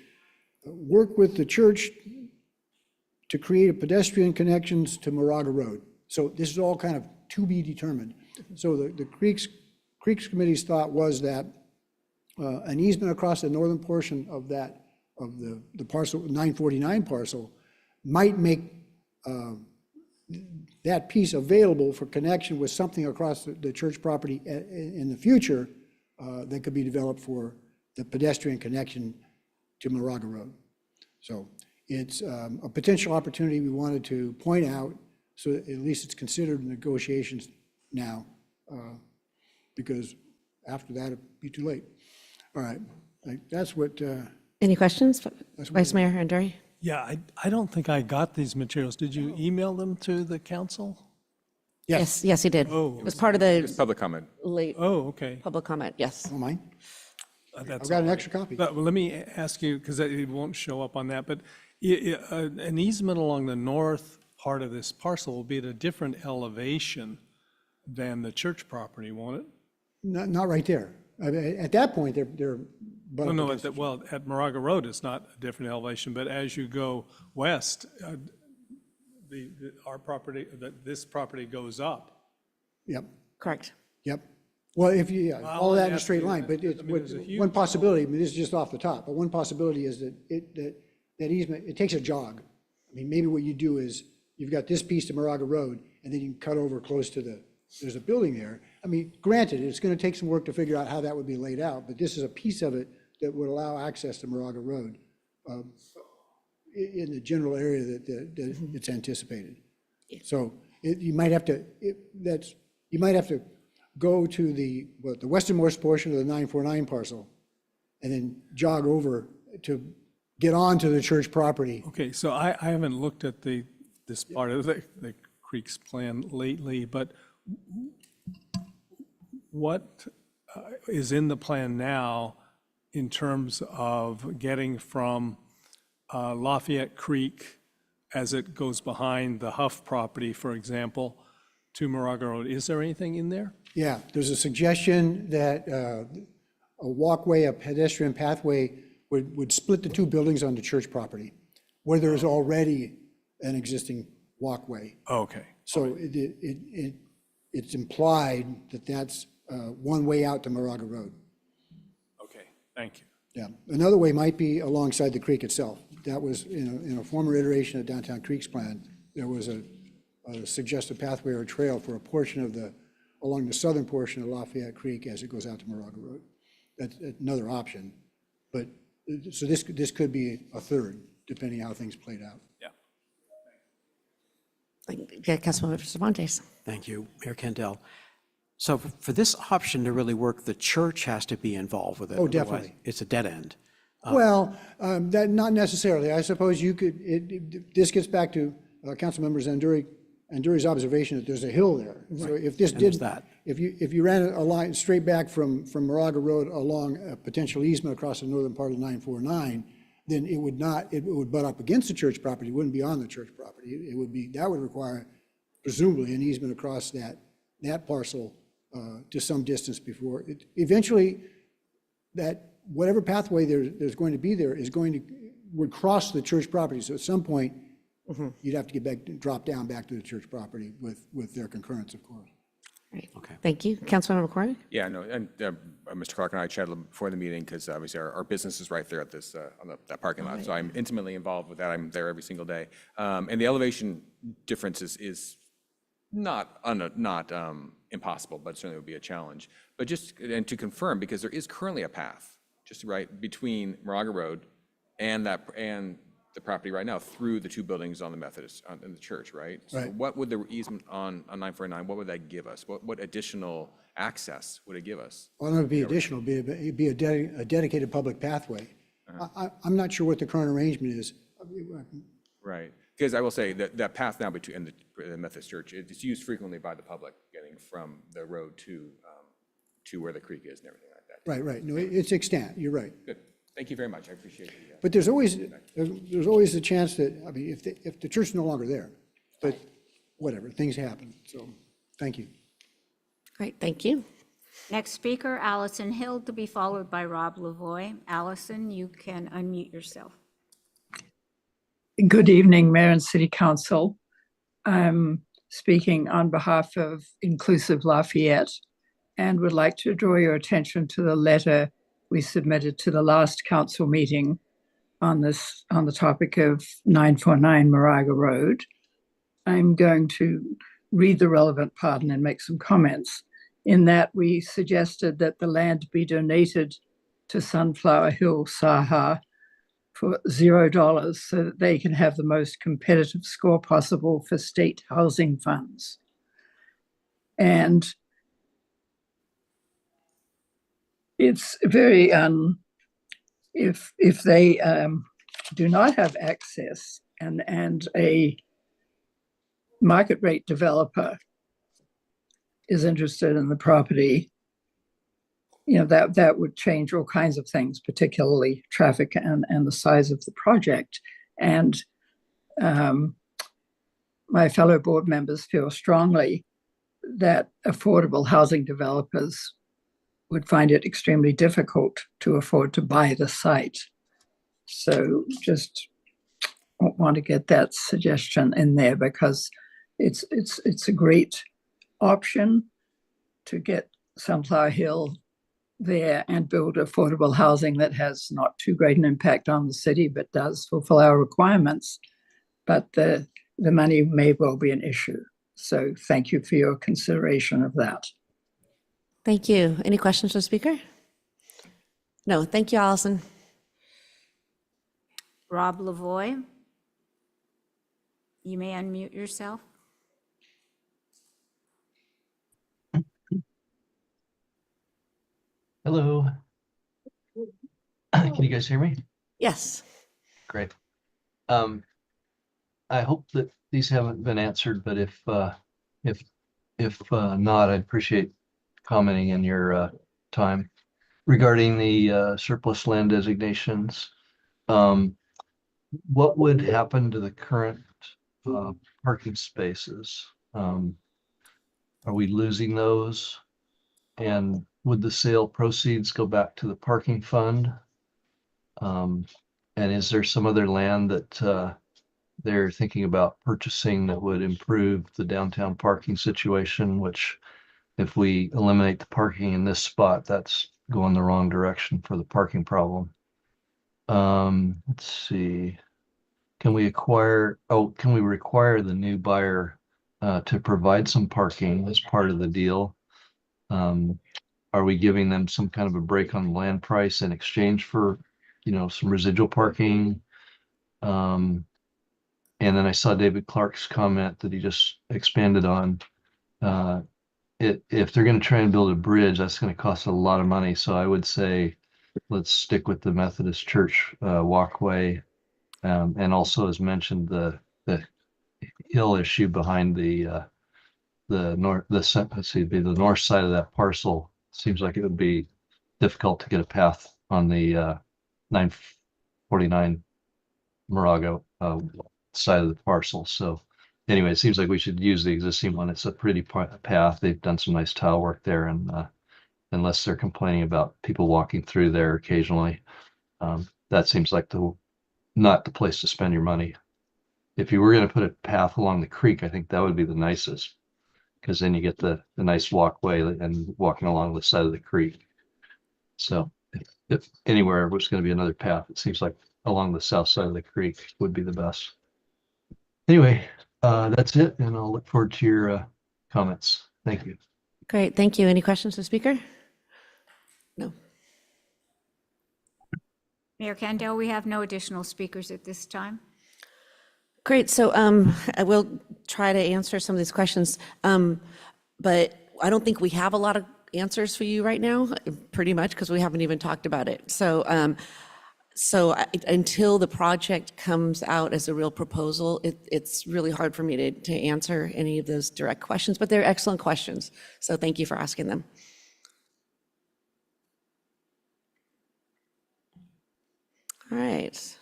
work with the church to create pedestrian connections to Moraga Road. So this is all kind of to be determined. So the Creeks Committee's thought was that an easement across the northern portion of the parcel, 949 parcel, might make that piece available for connection with something across the church property in the future that could be developed for the pedestrian connection to Moraga Road. So it's a potential opportunity we wanted to point out, so at least it's considered in negotiations now, because after that, it'd be too late. All right, that's what. Any questions, That's Vice Mayor Anduri? Yeah, I don't think I got these materials. Did you email them to the council? Yes, yes, he did. Oh. It was part of It's the public comment. late Oh, okay. public comment, yes. Don't mind. That's I've got an all right. extra copy. But let me ask you, because it won't show up on that, but an easement along the north part of this parcel will be at a different elevation than the church property, won't it? Not right there. I mean, at that point, they're. Well, no, at Moraga Road, it's not a different elevation, but as you go west, our property, this property goes up. Yep, Correct. yep. Well, if you, Well, all that in a that's straight the- line, but it's, I mean, there's a huge one possibility, I mean, this is just off the top, but one possibility is that easement, it takes a jog. I mean, maybe what you do is, you've got this piece to Moraga Road, and then you can cut over close to there's a building there. I mean, granted, it's gonna take some work to figure out how that would be laid out, but this is a piece of it that would allow access to Moraga Road in the general area that it's anticipated. So you might have to, you might have to go to the westernmost portion of the 949 parcel and then jog over to get onto the church property. Okay, so I haven't looked at this part of the Creeks plan lately, but what is in the plan now in terms of getting from Lafayette Creek as it goes behind the Huff property, for example, to Moraga Road? Is there anything in there? Yeah, there's a suggestion that a walkway, a pedestrian pathway would split the two buildings on the church property where there is already an existing walkway. Okay. So it's implied that that's one way out to Moraga Road. Okay, thank you. Yeah, another way might be alongside the creek itself. That was in a former iteration of Downtown Creeks plan, there was a suggested pathway or trail for a portion of along the southern portion of Lafayette Creek as it goes out to Moraga Road. That's another option, but, so this could be a third, depending how things played out. Yeah. Councilmember Cervantes. Thank you, Mayor Kendall. So for this option to really work, the church has to be involved with it. Oh, otherwise definitely. It's a dead end. Well, that, not necessarily. I suppose you could, this gets back to Councilmember Anduri's observation that there's a hill there. So if this And there's did, that. if you ran a line straight back from Moraga Road along a potential easement across the northern part of 949, then it would butt up against the church property, it wouldn't be on the church property. That would require presumably an easement across that parcel to some distance before. Eventually, that whatever pathway there's going to be there would cross the church property. So at some point, you'd have to get back, drop down back to the church property with their concurrence, of course. Right. Okay. Thank you. Councilmember McCormick? Yeah, no, and Mr. Clark and I chatted before the meeting because obviously our business is right there at this, on that parking lot. So I'm intimately involved with that. I'm there every single day. And the elevation difference is not impossible, but certainly would be a challenge. But just, and to confirm, because there is currently a path, just right between Moraga Road and the property right now through the two buildings on the Methodist, in the church, right? So Right. what would the easement on 949, what would that give us? What additional access would it give us? Well, it would be additional, it'd be a dedicated public pathway. I'm not sure what the current arrangement is. Right, because I will say that that path now between the Methodist Church, it's used frequently by the public getting from the road to where the creek is and everything like that. Right, no, it's extant, you're right. Good, thank you very much, I appreciate it. But there's always the chance that, I mean, if the church is no longer there, but whatever, things happen, so, thank you. Great, thank you. Next speaker, Allison Hill, to be followed by Rob Lavoy. Allison, you can unmute yourself. Good evening, Mayor and City Council. I'm speaking on behalf of Inclusive Lafayette and would like to draw your attention to the letter we submitted to the last council meeting on the topic of 949 Moraga Road. I'm going to read the relevant part and then make some comments. In that, we suggested that the land be donated to Sunflower Hill Saha for $0 so that they can have the most competitive score possible for state housing funds. And it's very, if they do not have access and a market rate developer is interested in the property, that would change all kinds of things, particularly traffic and the size of the project. And my fellow board members feel strongly that affordable housing developers would find it extremely difficult to afford to buy the site. So just want to get that suggestion in there because it's a great option to get Sunflower Hill there and build affordable housing that has not too great an impact on the city, but does fulfill our requirements. But the money may well be an issue. So thank you for your consideration of that. Thank you. Any questions for the speaker? No, thank you, Allison. Rob Lavoie, you may unmute yourself. Hello. Can you guys hear me? Yes. Great. I hope that these haven't been answered, but if not, I'd appreciate commenting in your time regarding the surplus land designations. What would happen to the current parking spaces? Are we losing those? And would the sale proceeds go back to the parking fund? And is there some other land that they're thinking about purchasing that would improve the downtown parking situation, which if we eliminate the parking in this spot, that's going the wrong direction for the parking problem. Let's see. Can we require the new buyer to provide some parking as part of the deal? Are we giving them some kind of a break on the land price in exchange for, some residual parking? And then I saw David Clark's comment that he just expanded on. If they're going to try and build a bridge, that's going to cost a lot of money. So I would say, let's stick with the Methodist Church walkway. And also, as mentioned, the hill issue behind the north side of that parcel. Seems like it would be difficult to get a path on the 949 Moraga side of the parcel. So anyway, it seems like we should use the existing one. It's a pretty path. They've done some nice tile work there, and unless they're complaining about people walking through there occasionally, that seems like not the place to spend your money. If you were going to put a path along the creek, I think that would be the nicest, because then you get the nice walkway and walking along the side of the creek. So if anywhere was going to be another path, it seems like along the south side of the creek would be the best. Anyway, that's it, and I'll look forward to your comments. Thank you. Great, thank you. Any questions to the speaker? No. Mayor Kandel, we have no additional speakers at this time. Great, so I will try to answer some of these questions, but I don't think we have a lot of answers for you right now, pretty much, because we haven't even talked about it. So, until the project comes out as a real proposal, it's really hard for me to answer any of those direct questions, but they're excellent questions. So thank you for asking them. All right.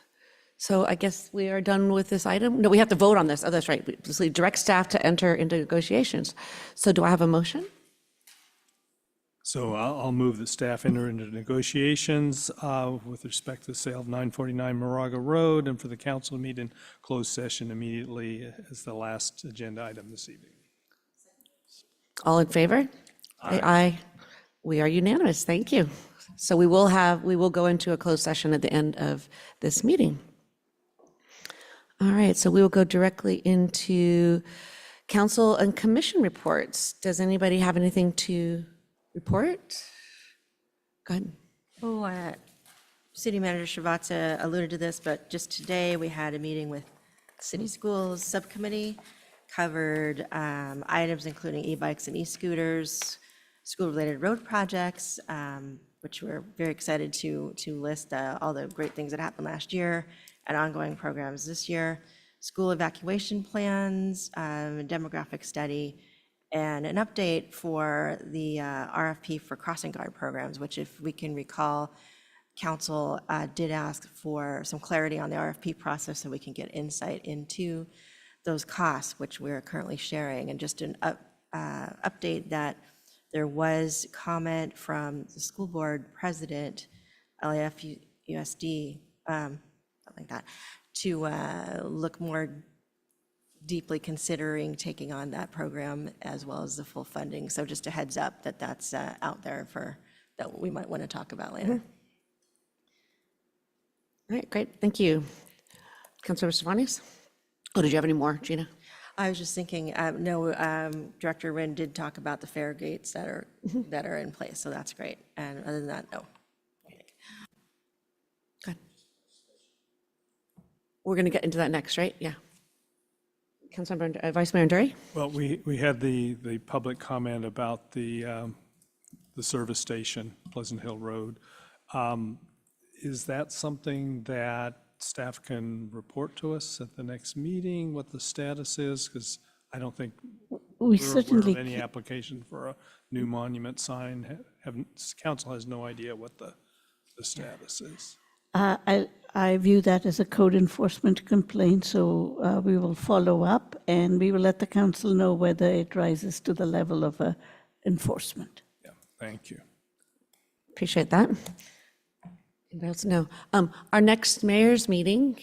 So I guess we are done with this item. No, we have to vote on this. Oh, that's right. We just direct staff to enter into negotiations. So do I have a motion? So I'll move that staff enter into negotiations with respect to the sale of 949 Moraga Road, and for the council to meet in closed session immediately as the last agenda item this evening. All in favor? Aye. Aye. We are unanimous. Thank you. So we will go into a closed session at the end of this meeting. All right, so we will go directly into Council and commission reports. Does anybody have anything to report? Go ahead. Oh, City Manager Srivatsa alluded to this, but just today we had a meeting with City Schools Subcommittee, covered items including e-bikes and e-scooters, school-related road projects, which we're very excited to list all the great things that happened last year and ongoing programs this year, school evacuation plans, demographic study, and an update for the RFP for crossing guard programs, which, if we can recall, Council did ask for some clarity on the RFP process so we can get insight into those costs, which we're currently sharing. And just an update that there was comment from the school board president, LAFUSD, something like that, to look more deeply considering taking on that program as well as the full funding. So just a heads up that that's out there for that we might want to talk about later. All right, great, thank you. Councilor Stefani's? Oh, did you have any more, Gina? I was just thinking, Director Wynn did talk about the fare gates that are in place, so that's great. And other than that, no. Good. We're going to get into that next, right? Yeah. Councilmember, Vice Mayor Nduri? Well, we had the public comment about the service station, Pleasant Hill Road. Is that something that staff can report to us at the next meeting, what the status is? Because I don't think We we're certainly aware of any application for a new monument sign. Council has no idea what the status is. I view that as a code enforcement complaint, so we will follow up and we will let the council know whether it rises to the level of enforcement. Yeah, thank you. Appreciate that. Anybody else? No. Our next mayor's meeting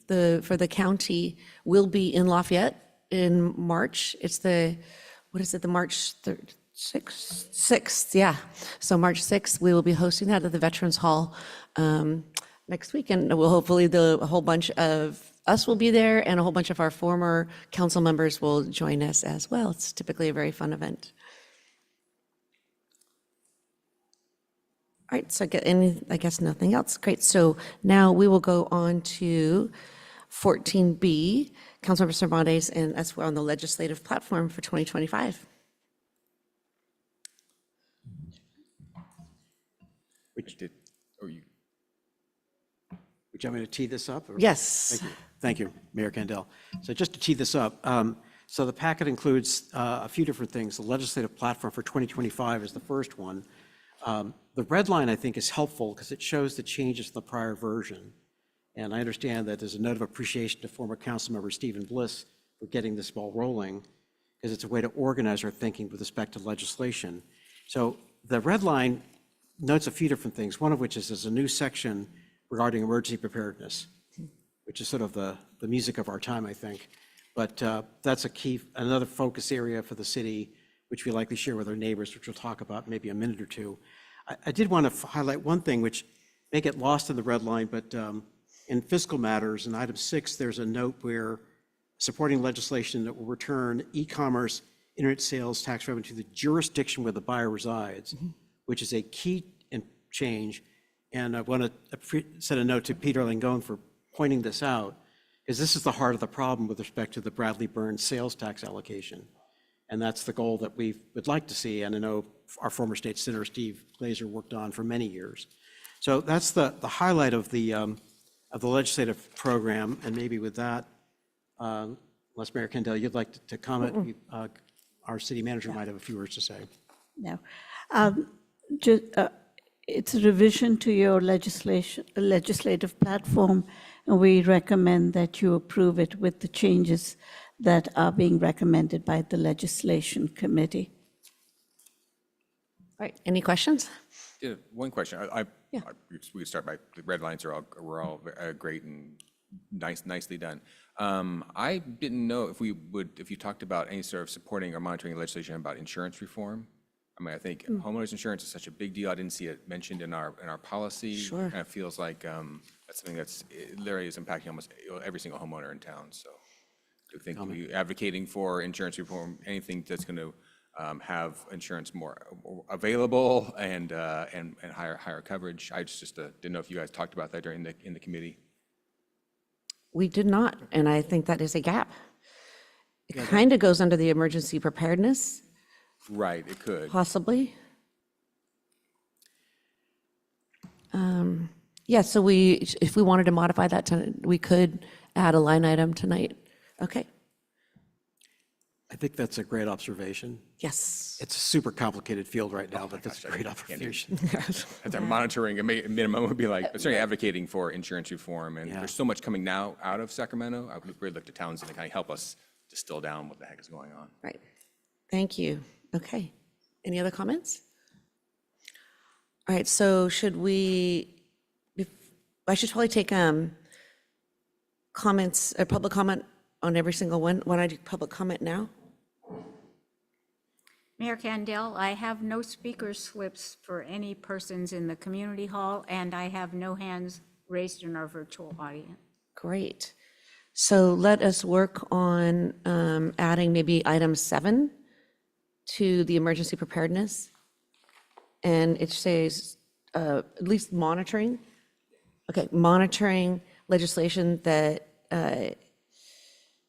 for the county will be in Lafayette in March. It's the March 6th? 6th, yeah. So March 6th, we will be hosting that at the Veterans Hall next week. And we'll hopefully a whole bunch of us will be there and a whole bunch of our former council members will join us as well. It's typically a very fun event. All right, so I guess nothing else. Great, so now we will go on to 14B, Councilmember Cervantes, and as we're on the legislative platform for 2025. Would you want me to tee this up? Yes. Thank you, Mayor Kandel. So just to tee this up, so the packet includes a few different things. The legislative platform for 2025 is the first one. The red line, I think, is helpful because it shows the changes to the prior version. And I understand that there's a note of appreciation to former Councilmember Stephen Bliss for getting this ball rolling, because it's a way to organize our thinking with respect to legislation. So the red line notes a few different things, one of which is there's a new section regarding emergency preparedness, which is sort of the music of our time, I think. But that's another focus area for the city, which we likely share with our neighbors, which we'll talk about in maybe a minute or two. I did want to highlight one thing which may get lost in the red line, but in fiscal matters, in item 6, there's a note where supporting legislation that will return e-commerce internet sales tax revenue to the jurisdiction where the buyer resides, which is a key change. And I want to send a note to Peter Langone for pointing this out, because this is the heart of the problem with respect to the Bradley Burns sales tax allocation. And that's the goal that we would like to see, and I know our former state senator Steve Glazer worked on for many years. So that's the highlight of the legislative program, and maybe with that, unless Mayor Kandel, you'd like to comment, our city manager might have a few words to say. No. It's a revision to your legislative platform, and we recommend that you approve it with the changes that are being recommended by the Legislation Committee. All right, any questions? Yeah, one question. We could start by the red lines were all great and nicely done. I didn't know if you talked about any sort of supporting or monitoring legislation about insurance reform. I mean, I think homeowners insurance is such a big deal. I didn't see it mentioned in our policy. Sure. And it feels like that's something that's literally is impacting almost every single homeowner in town. So we think advocating for insurance reform, anything that's going to have insurance more available and higher coverage. I just didn't know if you guys talked about that in the committee. We did not, and I think that is a gap. It kind of goes under the emergency preparedness, Right, it could. possibly. Yeah, so if we wanted to modify that, we could add a line item tonight. Okay, I think that's a great observation. yes. It's a super complicated field right now, but that's a great observation. As I'm monitoring, a minimum would be like, certainly advocating for insurance reform, and there's so much coming now out of Sacramento. I would really look to Townsend to kind of help us distill down what the heck is going on. Right. Thank you. Okay. Any other comments? All right, so I should probably take comments, or public comment on every single one. Why don't I do public comment now? Mayor Candell, I have no speaker slips for any persons in the community hall, and I have no hands raised in our virtual audience. Great. So let us work on adding maybe item 7 to the emergency preparedness. And it says at least monitoring. Okay, monitoring legislation that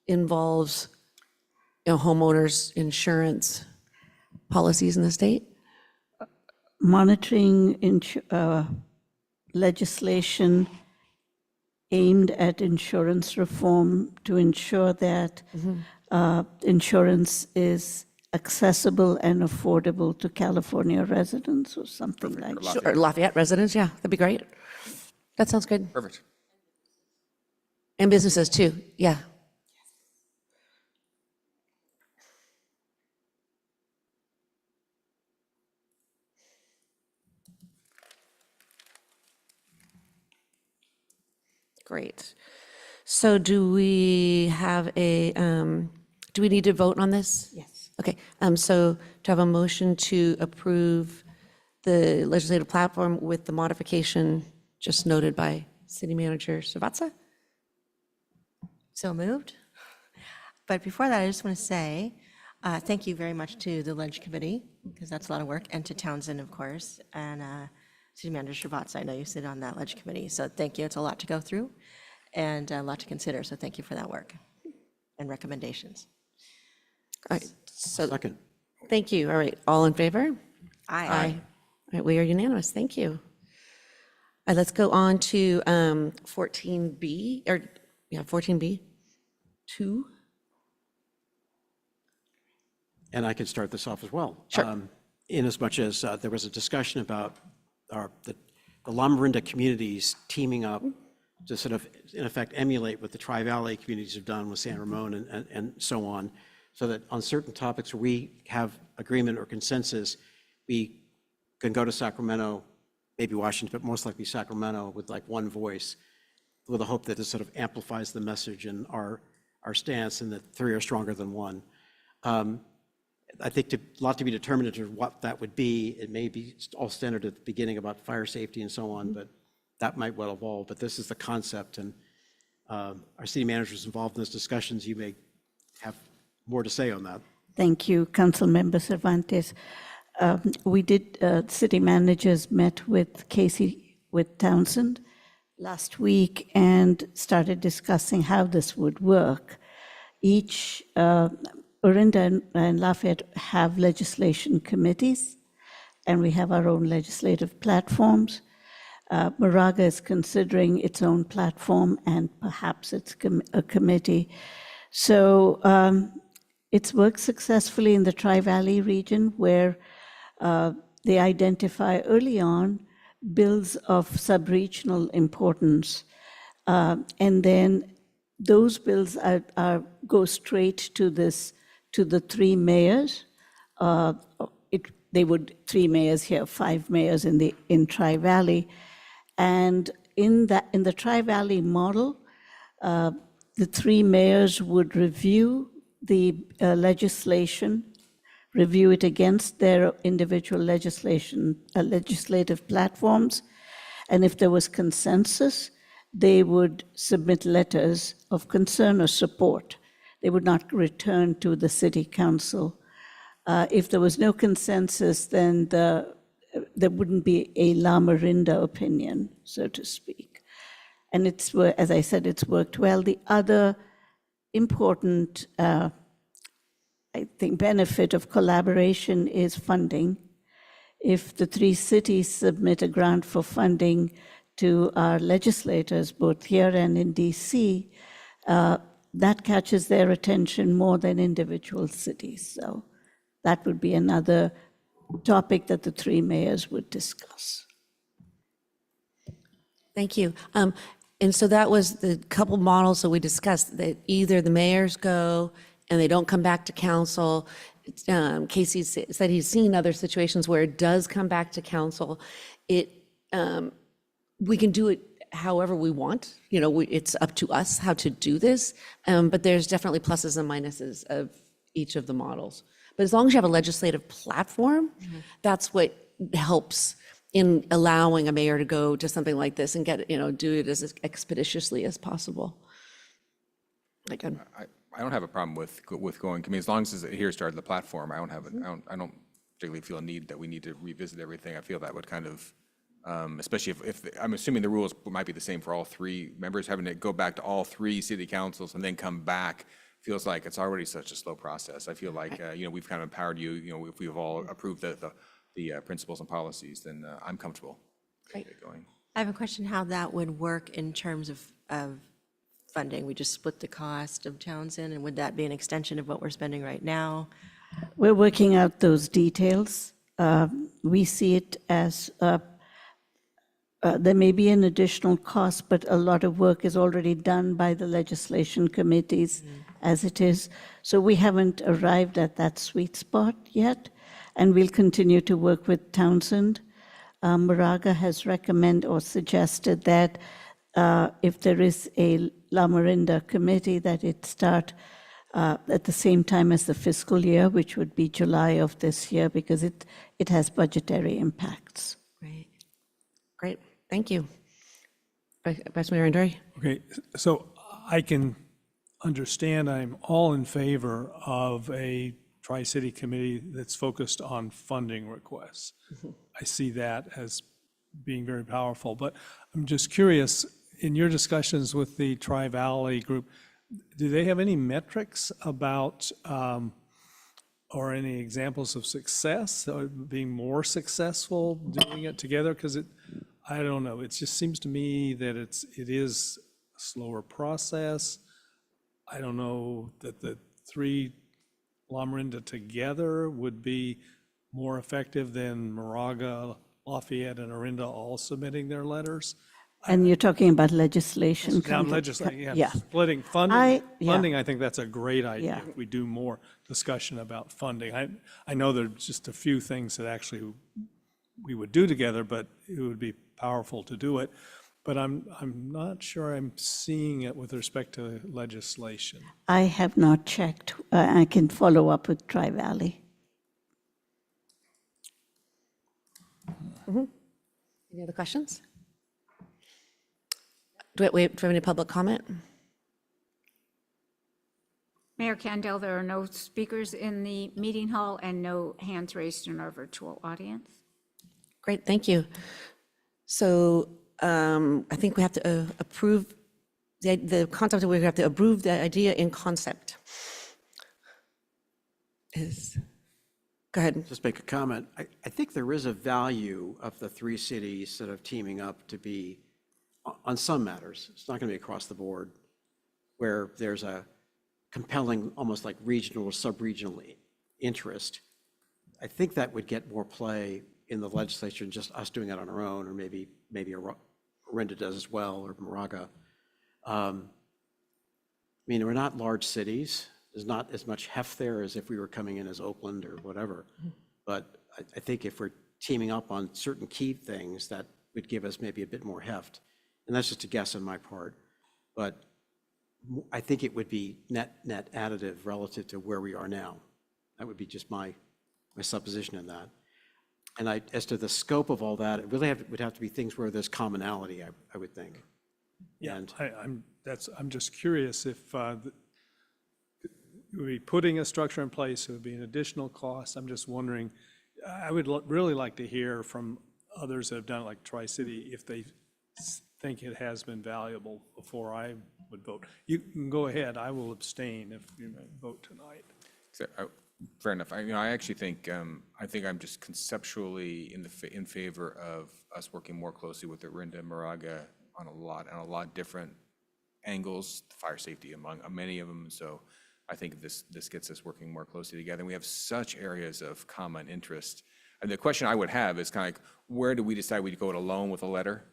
involves homeowners insurance policies in the state. Monitoring legislation aimed at insurance reform to ensure that insurance is accessible and affordable to California residents or something like that. Or Lafayette residents, yeah, that'd be great. That sounds good. Perfect. And businesses too, yeah. Great. So do we have do we need to vote on this? Yes. Okay, so to have a motion to approve the legislative platform with the modification just noted by City Manager Savatsa? So moved. But before that, I just want to say thank you very much to the Ledge Committee, because that's a lot of work, and to Townsend, of course, and City Manager Shabbatz. I know you sit on that Ledge Committee, so thank you. It's a lot to go through and a lot to consider, so thank you for that work and recommendations. All right, so Second. thank you. All right, all in favor? Aye. All right, we are unanimous. Thank you. All right, let's go on to 14B, or yeah, 14B, 2. And I can start this off as well. Sure. In as much as there was a discussion about the Loma communities teaming up to sort of, in effect, emulate what the Tri-Valley communities have done with San Ramon and so on, so that on certain topics where we have agreement or consensus, we can go to Sacramento, maybe Washington, but most likely Sacramento, with like one voice, with the hope that this sort of amplifies the message and our stance, and that 3 are stronger than 1. I think a lot to be determined as to what that would be. It may be all standard at the beginning about fire safety and so on, but that might well evolve. But this is the concept, and our city manager is involved in those discussions. You may have more to say on that. Thank you, Councilmember Cervantes. We did, city managers met with Townsend last week and started discussing how this would work. Each, Orinda and Lafayette have legislation committees, and we have our own legislative platforms. Moraga is considering its own platform, and perhaps it's a committee. So it's worked successfully in the Tri-Valley region, where they identify early on bills of sub-regional importance, and then those bills go straight to the 3 mayors. They would 3 mayors here, 5 mayors in Tri-Valley, and in the Tri-Valley model, the 3 mayors would review the legislation, review it against their individual legislative platforms, and if there was consensus, they would submit letters of concern or support. they would not return to the city council. If there was no consensus, then there wouldn't be a La Morinda opinion, so to speak. And as I said, it's worked well. The other important, I think, benefit of collaboration is funding. If the three cities submit a grant for funding to our legislators, both here and in DC, that catches their attention more than individual cities. So that would be another topic that the three mayors would discuss. Thank you. And so that was the couple models that we discussed, that either the mayors go and they don't come back to council. Casey said he's seen other situations where it does come back to council. We can do it however we want. You know, it's up to us how to do this, but there's definitely pluses and minuses of each of the models. But as long as you have a legislative platform, that's what helps in allowing a mayor to go to something like this and get, do it as expeditiously as possible. Again. I don't have a problem with going. I mean, as long as it adheres to the platform, I don't particularly feel a need that we need to revisit everything. I feel that would kind of, especially if I'm assuming the rules might be the same for all three members, having to go back to all three city councils and then come back feels like it's already such a slow process. I feel like we've kind of empowered you. If we've all approved the principles and policies, then I'm comfortable going. I have a question how that would work in terms of funding. We just split the cost of Townsend, and would that be an extension of what we're spending right now? We're working out those details. We see it as there may be an additional cost, but a lot of work is already done by the legislation committees as it is. So we haven't arrived at that sweet spot yet, and we'll continue to work with Townsend. Moraga has recommended or suggested that if there is a La Morinda committee, that it start at the same time as the fiscal year, which would be July of this year, because it has budgetary impacts. Right. Great, thank you. Vice Mayor Andre? Okay, so I can understand I'm all in favor of a Tri-City committee that's focused on funding requests. I see that as being very powerful, but I'm just curious, in your discussions with the Tri-Valley group, do they have any metrics about, or any examples of success, or being more successful doing it together? Because I don't know, it just seems to me that it is a slower process. I don't know that the three La Morinda together would be more effective than Moraga, Lafayette, and Orinda all submitting their letters. And you're talking about legislation. Yeah, splitting funding. Funding, I think that's a great idea. If we do more discussion about funding. I know there's just a few things that actually we would do together, but it would be powerful to do it. But I'm not sure I'm seeing it with respect to legislation. I have not checked. I can follow up with Tri-Valley. Any other questions? Do we have any public comment? Mayor Kandel, there are no speakers in the meeting hall and no hands raised in our virtual audience. Great, thank you. So I think we have to approve the concept. We have to approve the idea in concept. Go ahead. Just make a comment. I think there is a value of the three cities sort of teaming up to be, on some matters, it's not going to be across the board, where there's a compelling, almost like regional or sub-regional interest. I think that would get more play in the legislature than just us doing it on our own, or maybe Orinda does as well, or Moraga. I mean, we're not large cities. There's not as much heft there as if we were coming in as Oakland or whatever. But I think if we're teaming up on certain key things, that would give us maybe a bit more heft. And that's just a guess on my part. But I think it would be net additive relative to where we are now. That would be just my supposition in that. And as to the scope of all that, it really would have to be things where there's commonality, I would think. Yeah, I'm just curious if would be putting a structure in place, it would be an additional cost. I'm just wondering, I would really like to hear from others that have done it, like Tri-City, if they think it has been valuable before I would vote. You can go ahead, I will abstain if you vote tonight. Fair enough. I actually think, I'm just conceptually in favor of us working more closely with Orinda and Moraga on a lot different angles, fire safety among many of them. So I think this gets us working more closely together. And we have such areas of common interest. And the question I would have is kind of like, where do we decide we go it alone with a letter?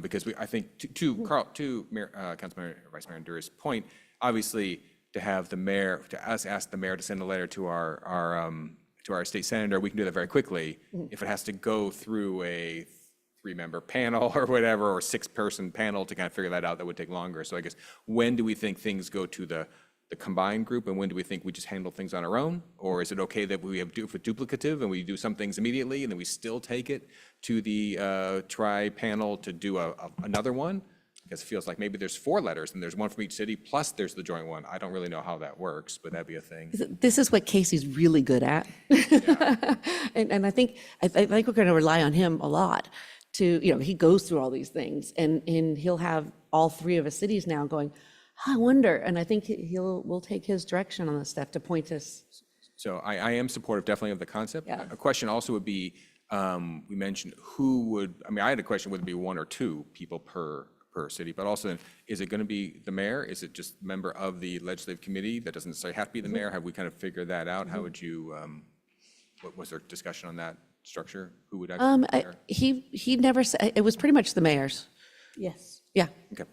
Because I think to Councilmember Vice Mayor Ndura's point, obviously to have the mayor, ask the mayor to send a letter to our state senator, we can do that very quickly. If it has to go through a 3-member panel or whatever, or 6-person panel to kind of figure that out, that would take longer. So I guess, when do we think things go to the combined group, and when do we think we just handle things on our own? Or is it okay that we have duplicative and we do some things immediately and then we still take it to the tri-panel to do another one? Because it feels like maybe there's 4 letters and there's one from each city, plus there's the joint one. I don't really know how that works, but that'd be a thing. This is what Casey's really good at. And I think we're going to rely on him a lot to, he goes through all these things, and he'll have all 3 of his cities now going, I wonder, and I think we'll take his direction on this stuff to point us. So I am supportive definitely of the concept. Yeah. A question also would be, we mentioned I had a question, would it be 1 or 2 people per city, but also, is it going to be the mayor? Is it just a member of the legislative committee? That doesn't necessarily have to be the mayor. Have we kind of figured that out? How would you, what was there discussion on that structure? Who would actually be there? He never said, it was pretty much the mayor's. Yes. Yeah. Okay,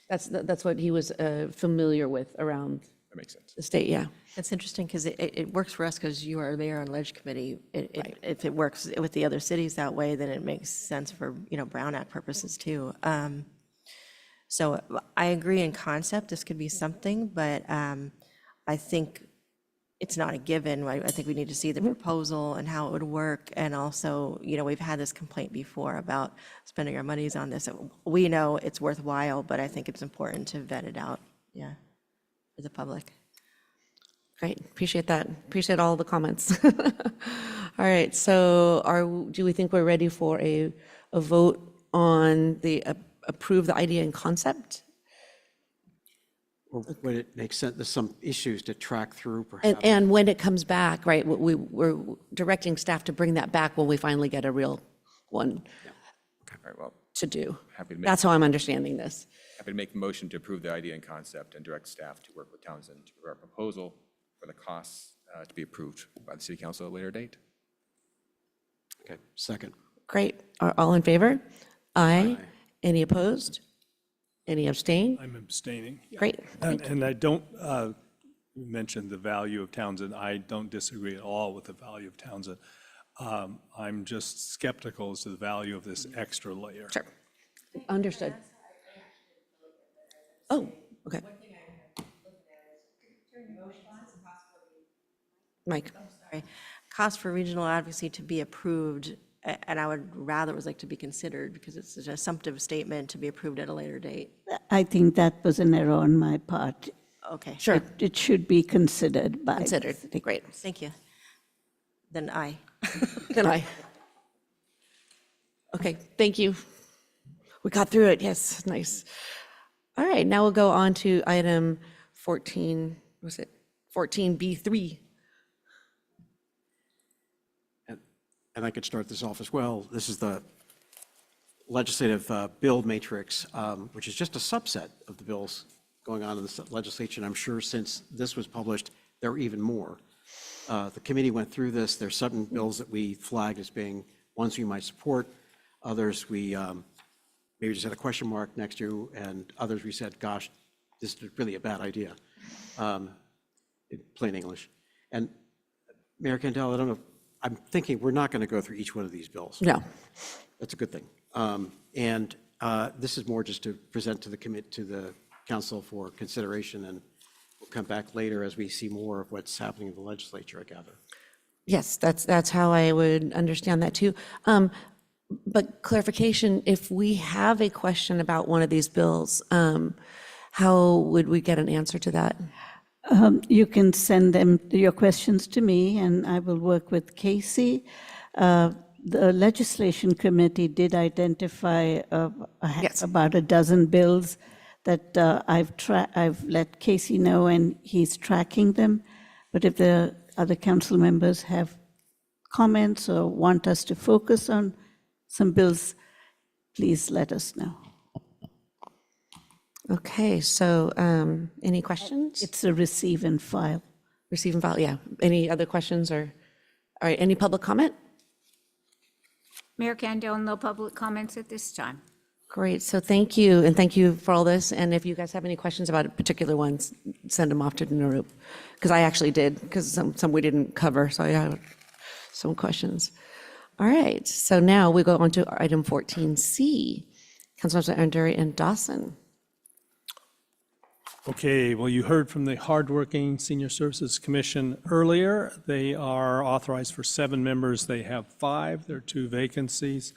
That's what he was familiar with around that makes sense. the state, yeah. It's interesting because it works for us because you are mayor on Ledge Committee. If it works with the other cities that way, then it makes sense for, Brown Act purposes too. So I agree in concept, this could be something, but I think it's not a given. I think we need to see the proposal and how it would work. And also, we've had this complaint before about spending our monies on this. We know it's worthwhile, but I think it's important to vet it out, for the public. Great, appreciate that. Appreciate all the comments. All right, so do we think we're ready for a vote on the approve the idea and concept? Or would it make sense, there's some issues to track through perhaps? And when it comes back, right, we're directing staff to bring that back when we finally get a real one All right, well, to do. happy to make. That's how I'm understanding this. Happy to make the motion to approve the idea and concept and direct staff to work with Townsend to prepare a proposal for the costs to be approved by the city council at a later date. Okay, second. Great, are all in favor? Aye. Any opposed? Any abstain? I'm abstaining. Great. And I don't mention the value of Townsend. I don't disagree at all with the value of Townsend. I'm just skeptical as to the value of this extra layer. Sure. Understood. Oh, okay. Mike. Sorry. Cost for regional advocacy to be approved, and I would rather it was like to be considered because it's an assumptive statement to be approved at a later date. I think that was an error on my part. Okay. Sure. It should be considered by. Considered, great. Thank you. Then aye. Then aye. Okay, thank you. We got through it, yes, nice. All right, now we'll go on to item 14, was it 14B3? And I could start this off as well. This is the legislative bill matrix, which is just a subset of the bills going on in the legislature. And I'm sure since this was published, there are even more. The committee went through this. There's certain bills that we flagged as being ones we might support. Others we maybe just had a question mark next to, and others we said, gosh, this is really a bad idea, in plain English. And Mayor Candela, I don't know, I'm thinking we're not going to go through each one of these bills. No. That's a good thing. And this is more just to present to the council for consideration, and we'll come back later as we see more of what's happening in the legislature, I gather. Yes, that's how I would understand that too. But clarification, if we have a question about one of these bills, how would we get an answer to that? You can send them, your questions to me, and I will work with Casey. The legislation committee did identify about a dozen bills that I've let Casey know, and he's tracking them. But if the other council members have comments or want us to focus on some bills, please let us know. Okay, so any questions? It's a receive and file. Receive and file, yeah. Any other questions or, all right, any public comment? Mayor Candell, no public comments at this time. Great, so thank you, and thank you for all this. And if you guys have any questions about particular ones, send them off to Narup, because I actually did, because some we didn't cover, so I have some questions. All right, so now we go on to item 14C. Councilmembers Anduri and Dawson. Okay, well, you heard from the hardworking Senior Services Commission earlier. They are authorized for 7 members. They have 5. There are 2 vacancies.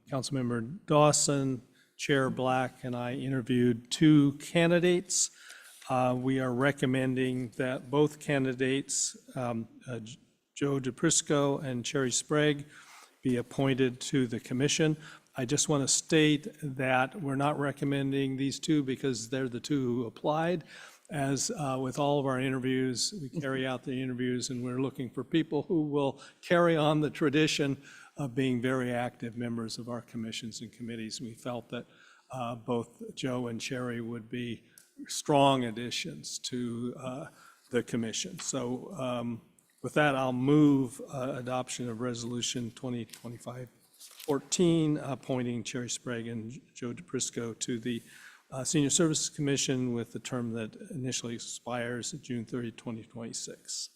Councilmember Dawson, Chair Black, and I interviewed 2 candidates. We are recommending that both candidates, Joe DePrisco and Cherry Sprague, be appointed to the commission. I just want to state that we're not recommending these 2 because they're the 2 who applied. As with all of our interviews, we carry out the interviews, and we're looking for people who will carry on the tradition of being very active members of our commissions and committees. We felt that both Joe and Cherry would be strong additions to the commission. So with that, I'll move adoption of Resolution 2025-14, appointing Cherry Sprague and Joe DePrisco to the Senior Services Commission with the term that initially expires June 30, 2026.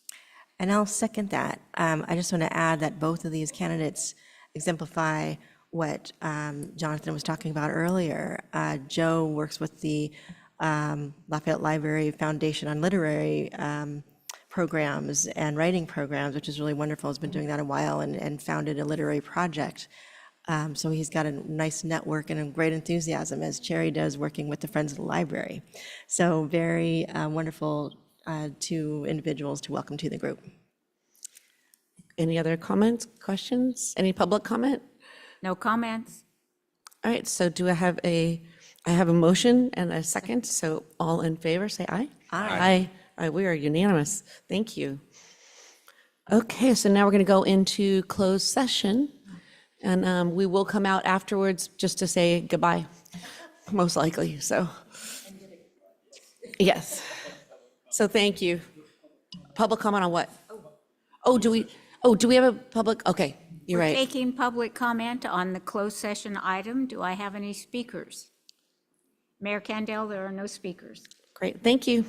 And I'll second that. I just want to add that both of these candidates exemplify what Jonathan was talking about earlier. Joe works with the Lafayette Library Foundation on literary programs and writing programs, which is really wonderful. He's been doing that a while and founded a literary project. So he's got a nice network and a great enthusiasm, as Cherry does, working with the Friends of the Library. So very wonderful 2 individuals to welcome to the group. Any other comments, questions? Any public comment? No comments. All right, so do I have a motion and a second, so all in favor, say aye. Aye. All right, we are unanimous. Thank you. Okay, so now we're going to go into closed session, and we will come out afterwards just to say goodbye, most likely, so. Yes. So thank you. Public comment on what? Do we have a public, okay, you're We're right. taking public comment on the closed session item. Do I have any speakers? Mayor Candell, there are no speakers. Great, thank you.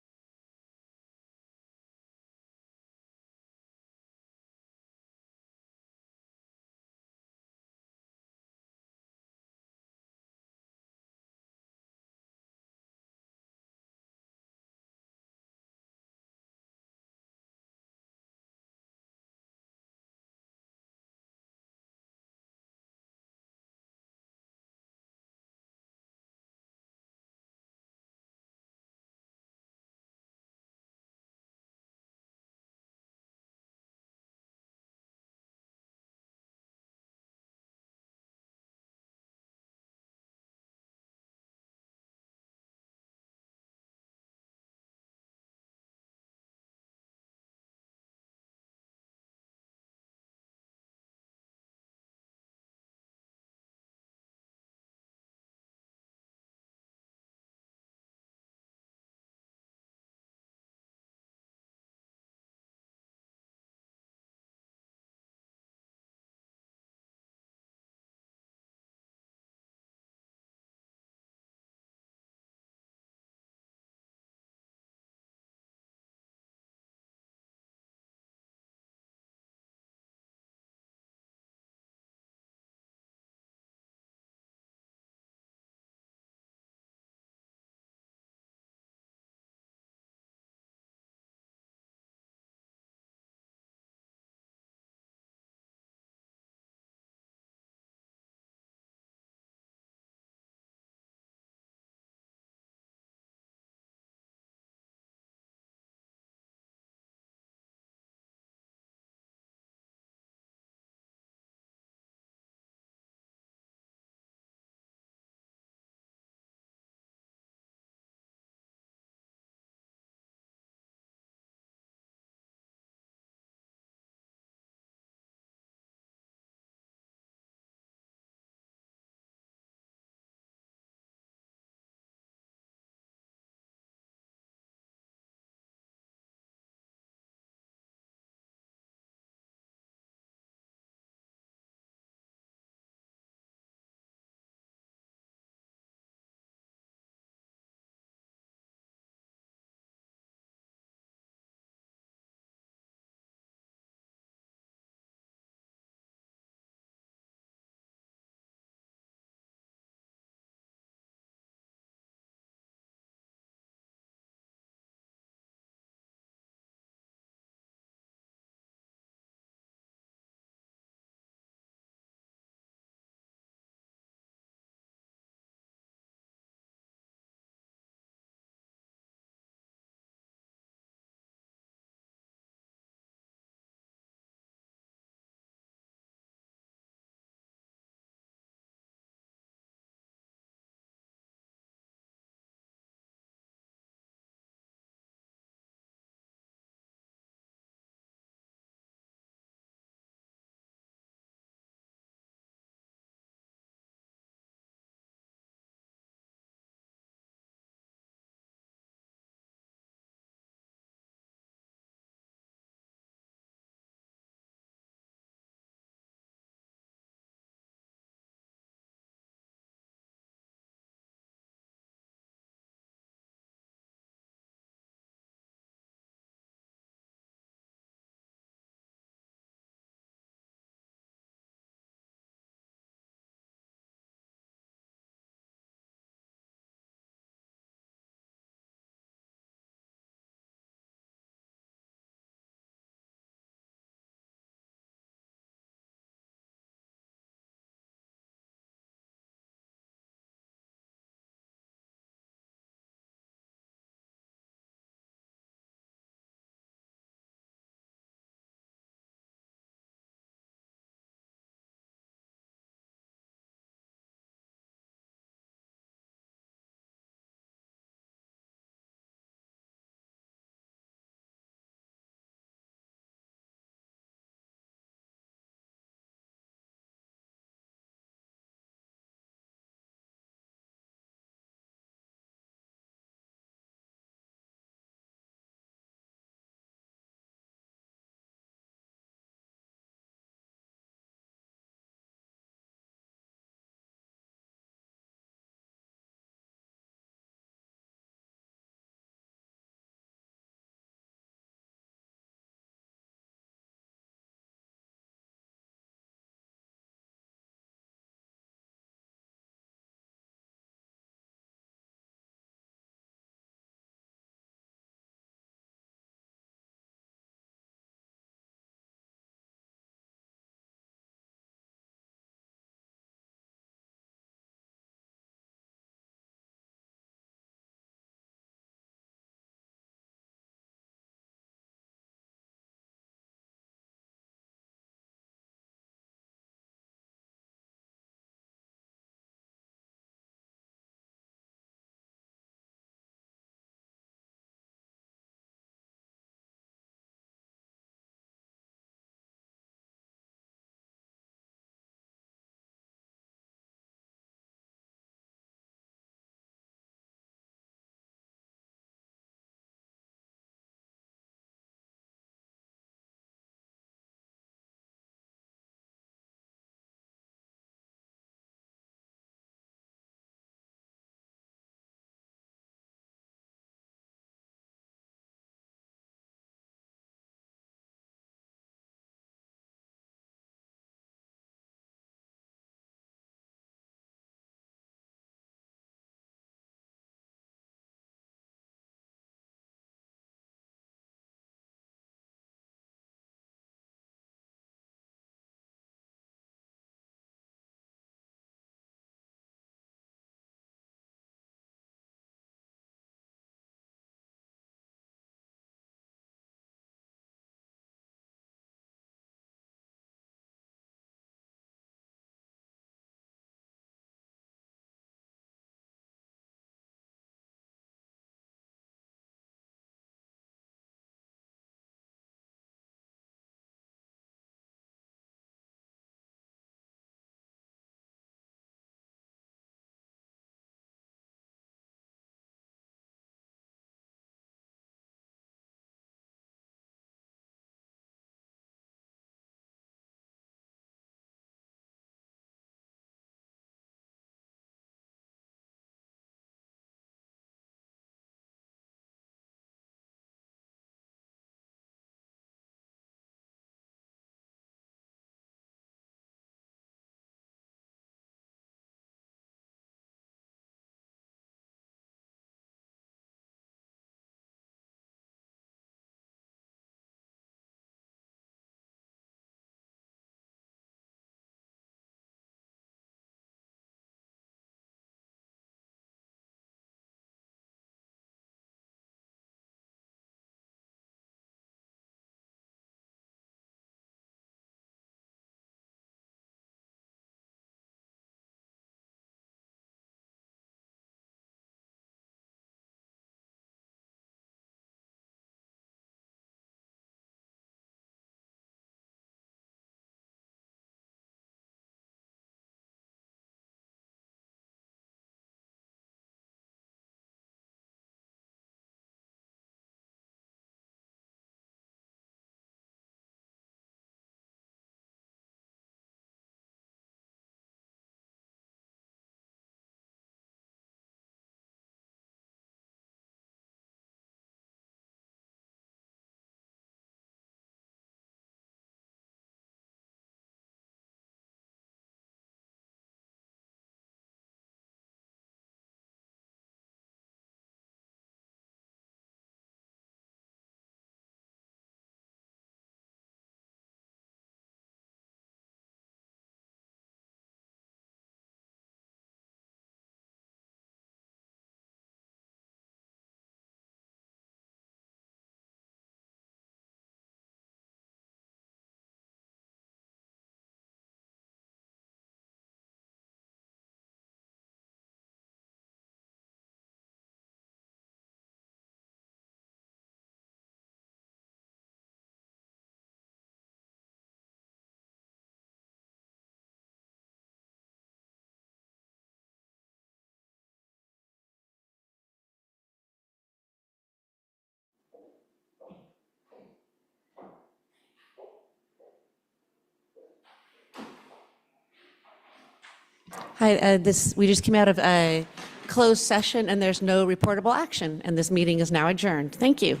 Hi, we just came out of a closed session, and there's no reportable action, and this meeting is now adjourned. Thank you.